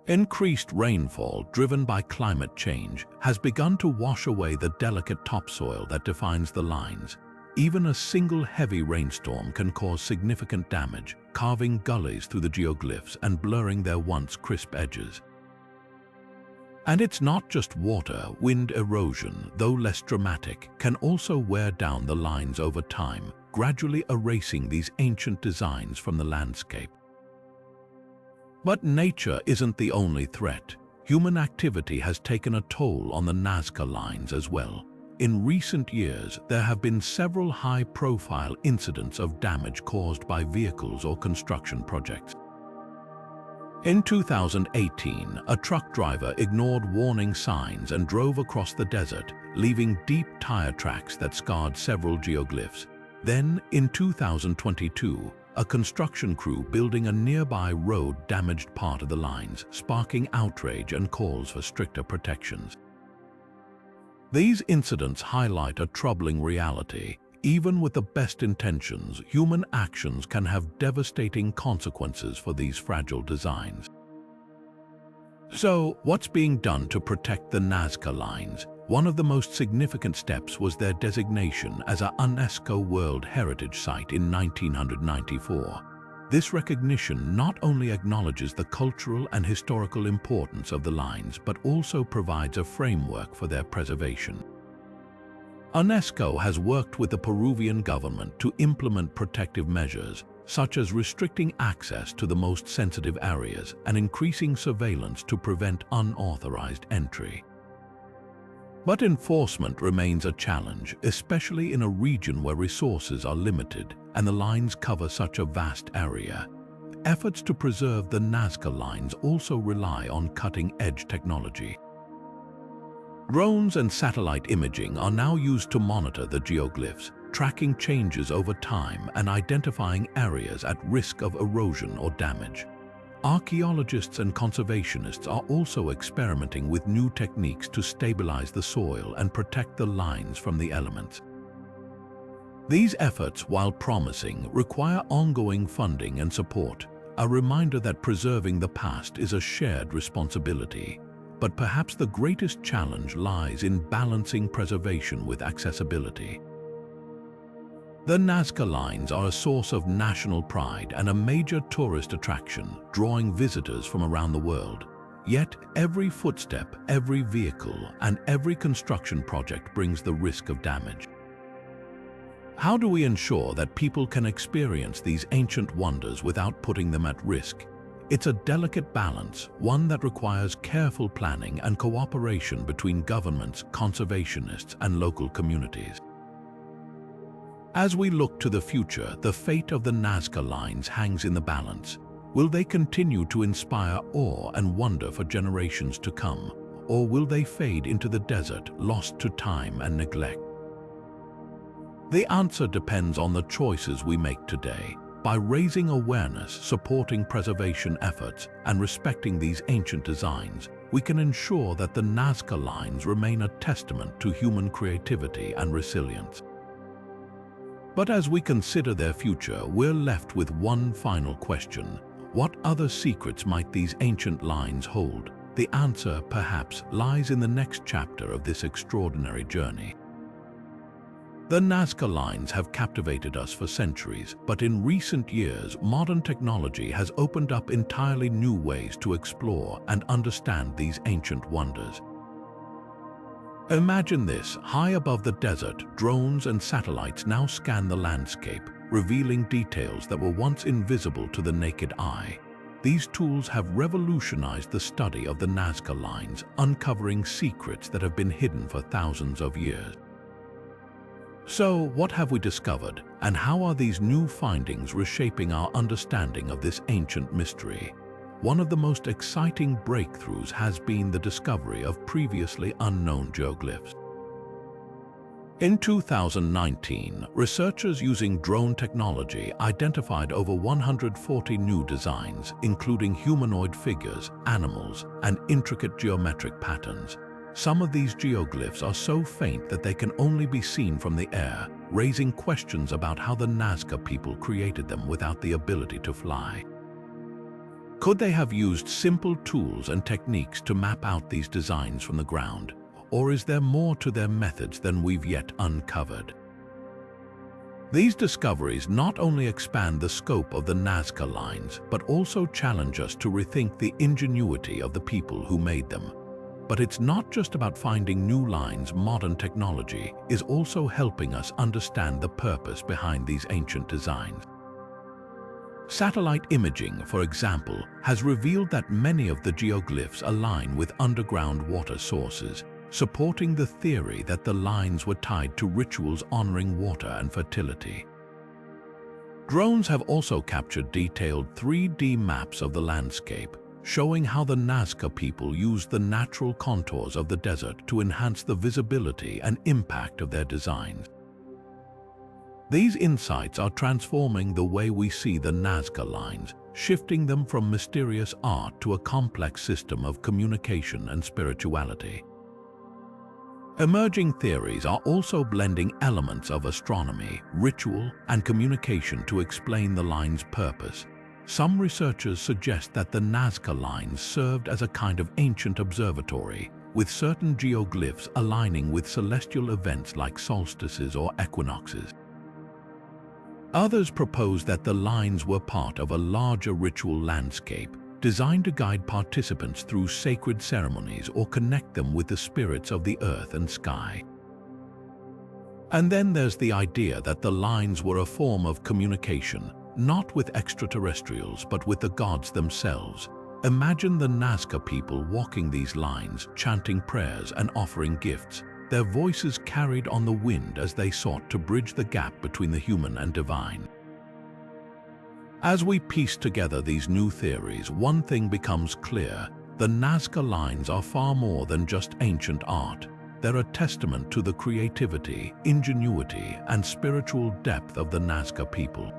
Increased rainfall, driven by climate change, has begun to wash away the delicate topsoil that defines the lines. Even a single heavy rainstorm can cause significant damage, carving gullies through the geoglyphs and blurring their once crisp edges. And it's not just water. Wind erosion, though less dramatic, can also wear down the lines over time, gradually erasing these ancient designs from the landscape. But nature isn't the only threat. Human activity has taken a toll on the Nazca Lines as well. In recent years, there have been several high-profile incidents of damage caused by vehicles or construction projects. In 2018, a truck driver ignored warning signs and drove across the desert, leaving deep tire tracks that scarred several geoglyphs. Then, in 2022, a construction crew building a nearby road damaged part of the lines, sparking outrage and calls for stricter protections. These incidents highlight a troubling reality. Even with the best intentions, human actions can have devastating consequences for these fragile designs. So, what's being done to protect the Nazca Lines? One of the most significant steps was their designation as a UNESCO World Heritage Site in 1994. This recognition not only acknowledges the cultural and historical importance of the lines, but also provides a framework for their preservation. UNESCO has worked with the Peruvian government to implement protective measures, such as restricting access to the most sensitive areas and increasing surveillance to prevent unauthorized entry. But enforcement remains a challenge, especially in a region where resources are limited and the lines cover such a vast area. Efforts to preserve the Nazca Lines also rely on cutting-edge technology. Drones and satellite imaging are now used to monitor the geoglyphs, tracking changes over time and identifying areas at risk of erosion or damage. Archaeologists and conservationists are also experimenting with new techniques to stabilize the soil and protect the lines from the elements. These efforts, while promising, require ongoing funding and support, a reminder that preserving the past is a shared responsibility. But perhaps the greatest challenge lies in balancing preservation with accessibility. The Nazca Lines are a source of national pride and a major tourist attraction, drawing visitors from around the world. Yet, every footstep, every vehicle, and every construction project brings the risk of damage. How do we ensure that people can experience these ancient wonders without putting them at risk? It's a delicate balance, one that requires careful planning and cooperation between governments, conservationists, and local communities. As we look to the future, the fate of the Nazca Lines hangs in the balance. Will they continue to inspire awe and wonder for generations to come, or will they fade into the desert, lost to time and neglect? The answer depends on the choices we make today. By raising awareness, supporting preservation efforts, and respecting these ancient designs, we can ensure that the Nazca Lines remain a testament to human creativity and resilience. But as we consider their future, we're left with one final question. What other secrets might these ancient lines hold? The answer, perhaps, lies in the next chapter of this extraordinary journey. The Nazca Lines have captivated us for centuries, but in recent years, modern technology has opened up entirely new ways to explore and understand these ancient wonders. Imagine this: high above the desert, drones and satellites now scan the landscape, revealing details that were once invisible to the naked eye. These tools have revolutionized the study of the Nazca Lines, uncovering secrets that have been hidden for thousands of years. So, what have we discovered, and how are these new findings reshaping our understanding of this ancient mystery? One of the most exciting breakthroughs has been the discovery of previously unknown geoglyphs. In 2019, researchers using drone technology identified over 140 new designs, including humanoid figures, animals, and intricate geometric patterns. Some of these geoglyphs are so faint that they can only be seen from the air, raising questions about how the Nazca people created them without the ability to fly. Could they have used simple tools and techniques to map out these designs from the ground? Or is there more to their methods than we've yet uncovered? These discoveries not only expand the scope of the Nazca lines, but also challenge us to rethink the ingenuity of the people who made them. But it's not just about finding new lines. Modern technology is also helping us understand the purpose behind these ancient designs. Satellite imaging, for example, has revealed that many of the geoglyphs align with underground water sources, supporting the theory that the lines were tied to rituals honoring water and fertility. Drones have also captured detailed 3D maps of the landscape, showing how the Nazca people used the natural contours of the desert to enhance the visibility and impact of their designs. These insights are transforming the way we see the Nazca lines, shifting them from mysterious art to a complex system of communication and spirituality. Emerging theories are also blending elements of astronomy, ritual, and communication to explain the line's purpose. Some researchers suggest that the Nazca lines served as a kind of ancient observatory, with certain geoglyphs aligning with celestial events like solstices or equinoxes. Others propose that the lines were part of a larger ritual landscape, designed to guide participants through sacred ceremonies or connect them with the spirits of the earth and sky. And then there's the idea that the lines were a form of communication, not with extraterrestrials but with the gods themselves. Imagine the Nazca people walking these lines, chanting prayers and offering gifts, their voices carried on the wind as they sought to bridge the gap between the human and divine. As we piece together these new theories, one thing becomes clear: the Nazca lines are far more than just ancient art. They're a testament to the creativity, ingenuity, and spiritual depth of the Nazca people.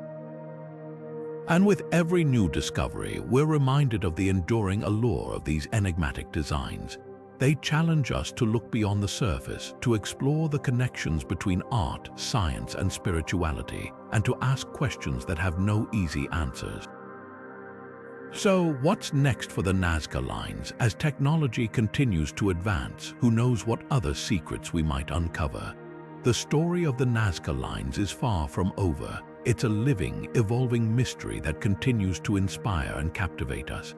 And with every new discovery, we're reminded of the enduring allure of these enigmatic designs. They challenge us to look beyond the surface, to explore the connections between art, science, and spirituality, and to ask questions that have no easy answers. So, what's next for the Nazca lines? As technology continues to advance, who knows what other secrets we might uncover? The story of the Nazca lines is far from over. It's a living, evolving mystery that continues to inspire and captivate us.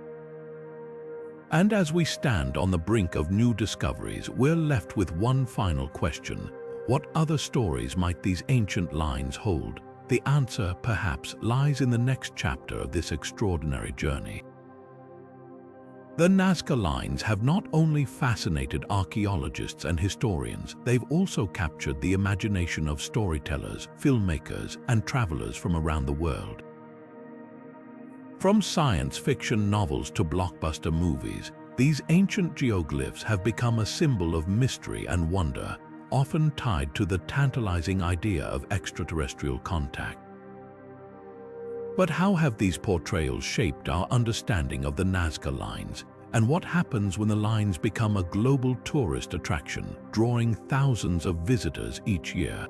And as we stand on the brink of new discoveries, we're left with one final question: what other stories might these ancient lines hold? The answer, perhaps, lies in the next chapter of this extraordinary journey. The Nazca lines have not only fascinated archaeologists and historians, they've also captured the imagination of storytellers, filmmakers, and travelers from around the world. From science fiction novels to blockbuster movies, these ancient geoglyphs have become a symbol of mystery and wonder, often tied to the tantalizing idea of extraterrestrial contact. But how have these portrayals shaped our understanding of the Nazca lines? And what happens when the lines become a global tourist attraction, drawing thousands of visitors each year?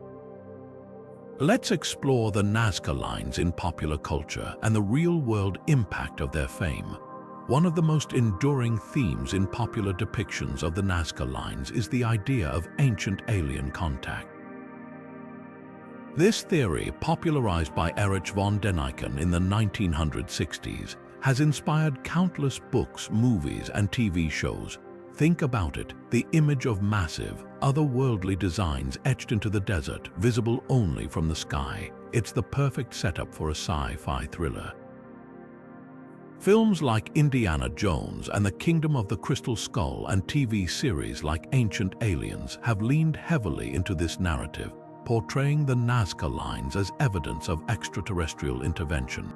Let's explore the Nazca lines in popular culture and the real-world impact of their fame. One of the most enduring themes in popular depictions of the Nazca lines is the idea of ancient alien contact. This theory, popularized by Erich von Däniken in the 1960s, has inspired countless books, movies, and TV shows. Think about it, the image of massive, otherworldly designs etched into the desert, visible only from the sky. It's the perfect setup for a sci-fi thriller. Films like Indiana Jones and the Kingdom of the Crystal Skull and TV series like Ancient Aliens have leaned heavily into this narrative, portraying the Nazca lines as evidence of extraterrestrial intervention.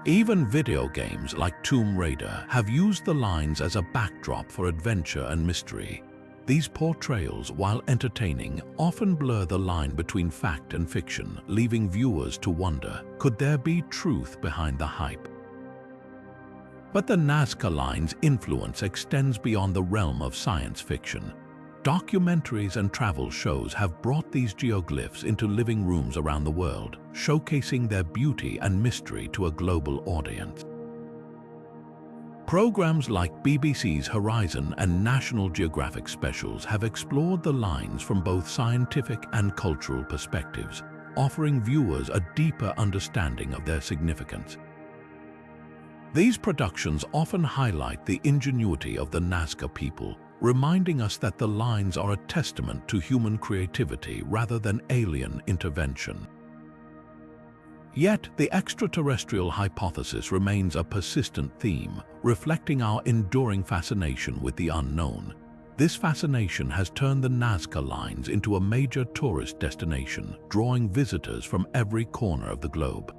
Even video games like Tomb Raider have used the lines as a backdrop for adventure and mystery. These portrayals, while entertaining, often blur the line between fact and fiction, leaving viewers to wonder, could there be truth behind the hype? But the Nazca Lines' influence extends beyond the realm of science fiction. Documentaries and travel shows have brought these geoglyphs into living rooms around the world, showcasing their beauty and mystery to a global audience. Programs like BBC's Horizon and National Geographic specials have explored the lines from both scientific and cultural perspectives, offering viewers a deeper understanding of their significance. These productions often highlight the ingenuity of the Nazca people, reminding us that the lines are a testament to human creativity rather than alien intervention. Yet, the extraterrestrial hypothesis remains a persistent theme, reflecting our enduring fascination with the unknown. This fascination has turned the Nazca Lines into a major tourist destination, drawing visitors from every corner of the globe.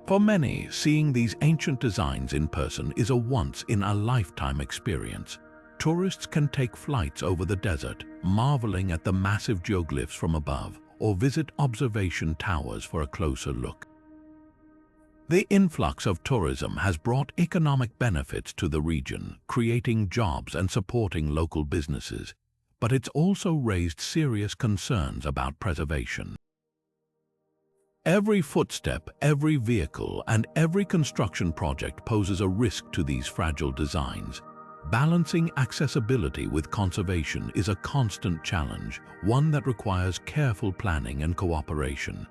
For many, seeing these ancient designs in person is a once-in-a-lifetime experience. Tourists can take flights over the desert, marveling at the massive geoglyphs from above, or visit observation towers for a closer look. The influx of tourism has brought economic benefits to the region, creating jobs and supporting local businesses, but it's also raised serious concerns about preservation. Every footstep, every vehicle, and every construction project poses a risk to these fragile designs. Balancing accessibility with conservation is a constant challenge, one that requires careful planning and cooperation.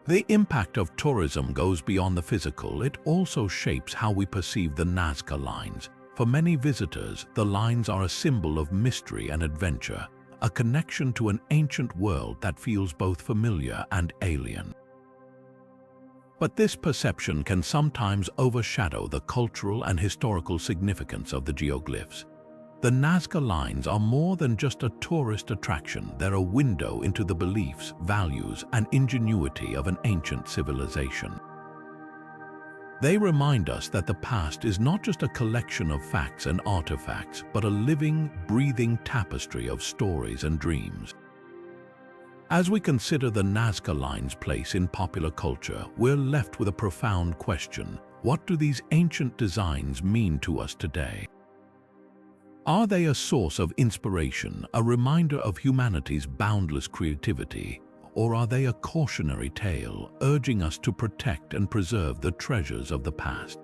The impact of tourism goes beyond the physical. It also shapes how we perceive the Nazca Lines. For many visitors, the lines are a symbol of mystery and adventure, a connection to an ancient world that feels both familiar and alien. But this perception can sometimes overshadow the cultural and historical significance of the geoglyphs. The Nazca Lines are more than just a tourist attraction. They're a window into the beliefs, values, and ingenuity of an ancient civilization. They remind us that the past is not just a collection of facts and artifacts, but a living, breathing tapestry of stories and dreams. As we consider the Nazca Lines' place in popular culture, we're left with a profound question. What do these ancient designs mean to us today? Are they a source of inspiration, a reminder of humanity's boundless creativity, or are they a cautionary tale, urging us to protect and preserve the treasures of the past?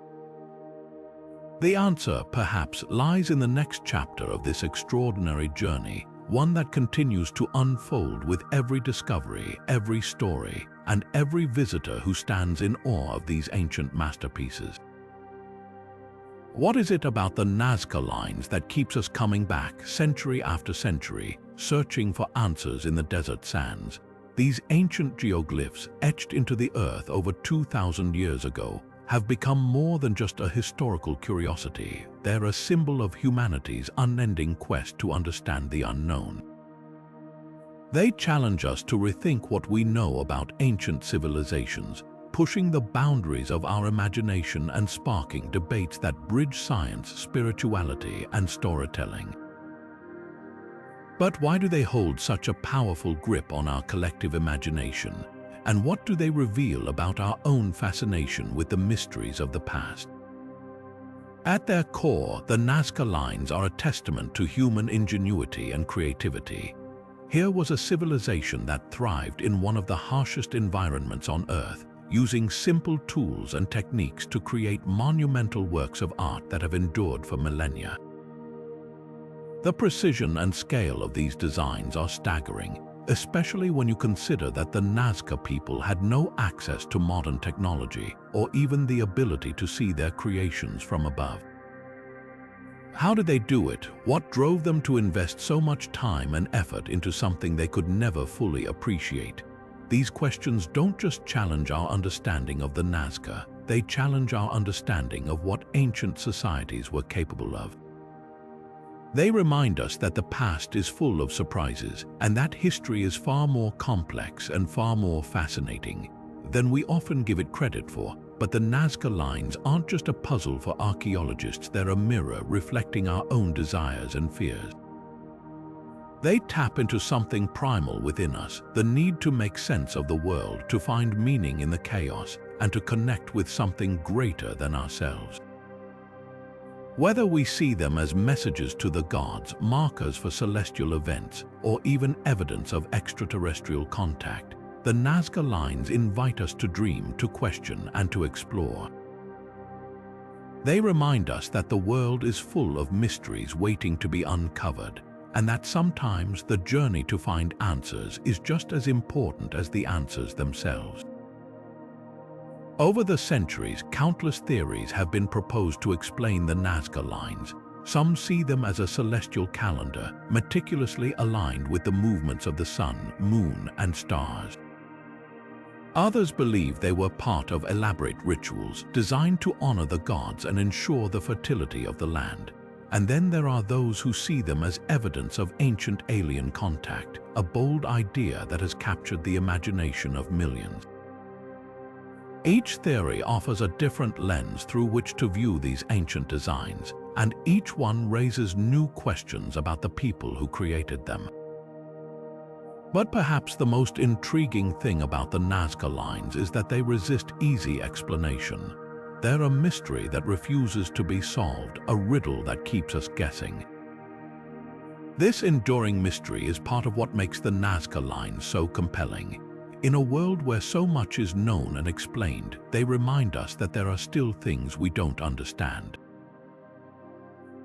The answer, perhaps, lies in the next chapter of this extraordinary journey, one that continues to unfold with every discovery, every story, and every visitor who stands in awe of these ancient masterpieces. What is it about the Nazca Lines that keeps us coming back century after century, searching for answers in the desert sands? These ancient geoglyphs, etched into the earth over 2,000 years ago, have become more than just a historical curiosity. They're a symbol of humanity's unending quest to understand the unknown. They challenge us to rethink what we know about ancient civilizations, pushing the boundaries of our imagination and sparking debates that bridge science, spirituality, and storytelling. But why do they hold such a powerful grip on our collective imagination? And what do they reveal about our own fascination with the mysteries of the past? At their core, the Nazca Lines are a testament to human ingenuity and creativity. Here was a civilization that thrived in one of the harshest environments on Earth, using simple tools and techniques to create monumental works of art that have endured for millennia. The precision and scale of these designs are staggering, especially when you consider that the Nazca people had no access to modern technology or even the ability to see their creations from above. How did they do it? What drove them to invest so much time and effort into something they could never fully appreciate? These questions don't just challenge our understanding of the Nazca, they challenge our understanding of what ancient societies were capable of. They remind us that the past is full of surprises and that history is far more complex and far more fascinating than we often give it credit for. But the Nazca Lines aren't just a puzzle for archaeologists, they're a mirror reflecting our own desires and fears. They tap into something primal within us, the need to make sense of the world, to find meaning in the chaos, and to connect with something greater than ourselves. Whether we see them as messages to the gods, markers for celestial events, or even evidence of extraterrestrial contact, the Nazca Lines invite us to dream, to question, and to explore. They remind us that the world is full of mysteries waiting to be uncovered, and that sometimes the journey to find answers is just as important as the answers themselves. Over the centuries, countless theories have been proposed to explain the Nazca Lines. Some see them as a celestial calendar, meticulously aligned with the movements of the sun, moon, and stars. Others believe they were part of elaborate rituals designed to honor the gods and ensure the fertility of the land. And then there are those who see them as evidence of ancient alien contact, a bold idea that has captured the imagination of millions. Each theory offers a different lens through which to view these ancient designs, and each one raises new questions about the people who created them. But perhaps the most intriguing thing about the Nazca Lines is that they resist easy explanation. They're a mystery that refuses to be solved, a riddle that keeps us guessing. This enduring mystery is part of what makes the Nazca Lines so compelling. In a world where so much is known and explained, they remind us that there are still things we don't understand.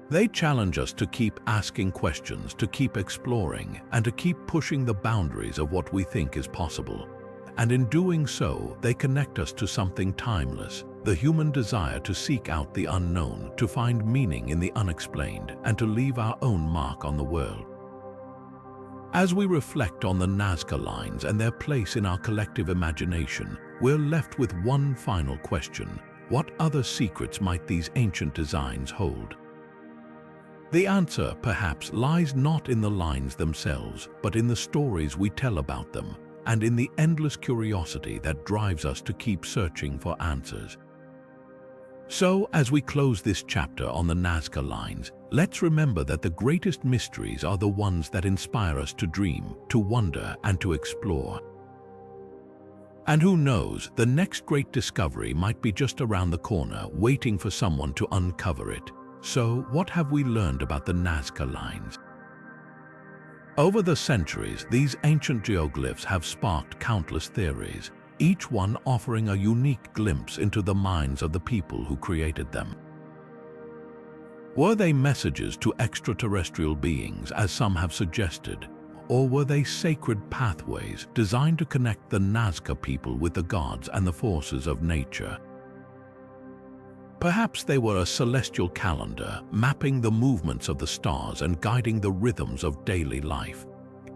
They challenge us to keep asking questions, to keep exploring, and to keep pushing the boundaries of what we think is possible. And in doing so, they connect us to something timeless, the human desire to seek out the unknown, to find meaning in the unexplained, and to leave our own mark on the world. As we reflect on the Nazca Lines and their place in our collective imagination, we're left with one final question: what other secrets might these ancient designs hold? The answer, perhaps, lies not in the lines themselves, but in the stories we tell about them, and in the endless curiosity that drives us to keep searching for answers. So, as we close this chapter on the Nazca Lines, let's remember that the greatest mysteries are the ones that inspire us to dream, to wonder, and to explore. And who knows, the next great discovery might be just around the corner, waiting for someone to uncover it. So, what have we learned about the Nazca Lines? Over the centuries, these ancient geoglyphs have sparked countless theories, each one offering a unique glimpse into the minds of the people who created them. Were they messages to extraterrestrial beings, as some have suggested, or were they sacred pathways designed to connect the Nazca people with the gods and the forces of nature? Perhaps they were a celestial calendar, mapping the movements of the stars and guiding the rhythms of daily life.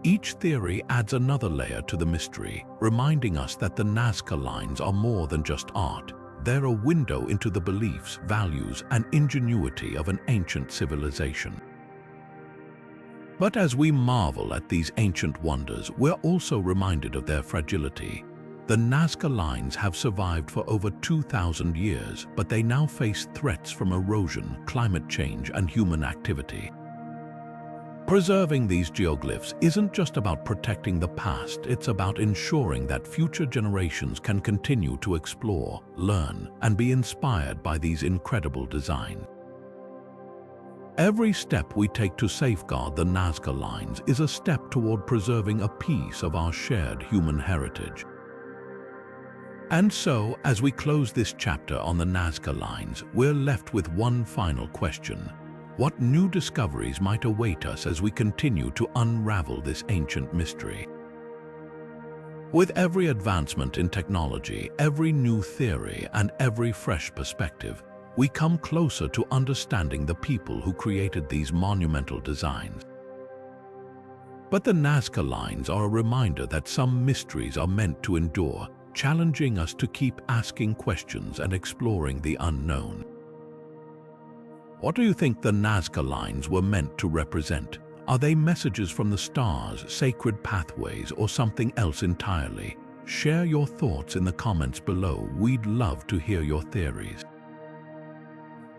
Each theory adds another layer to the mystery, reminding us that the Nazca Lines are more than just art. They're a window into the beliefs, values, and ingenuity of an ancient civilization. But as we marvel at these ancient wonders, we're also reminded of their fragility. The Nazca Lines have survived for over 2,000 years, but they now face threats from erosion, climate change, and human activity. Preserving these geoglyphs isn't just about protecting the past, it's about ensuring that future generations can continue to explore, learn, and be inspired by these incredible designs. Every step we take to safeguard the Nazca Lines is a step toward preserving a piece of our shared human heritage. And so, as we close this chapter on the Nazca Lines, we're left with one final question. What new discoveries might await us as we continue to unravel this ancient mystery? With every advancement in technology, every new theory, and every fresh perspective, we come closer to understanding the people who created these monumental designs. But the Nazca Lines are a reminder that some mysteries are meant to endure, challenging us to keep asking questions and exploring the unknown. What do you think the Nazca Lines were meant to represent? Are they messages from the stars, sacred pathways, or something else entirely? Share your thoughts in the comments below. We'd love to hear your theories.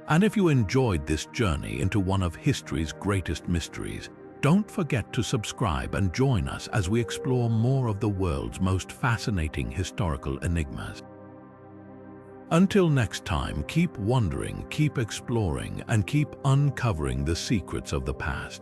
And if you enjoyed this journey into one of history's greatest mysteries, don't forget to subscribe and join us as we explore more of the world's most fascinating historical enigmas. Until next time, keep wondering, keep exploring, and keep uncovering the secrets of the past.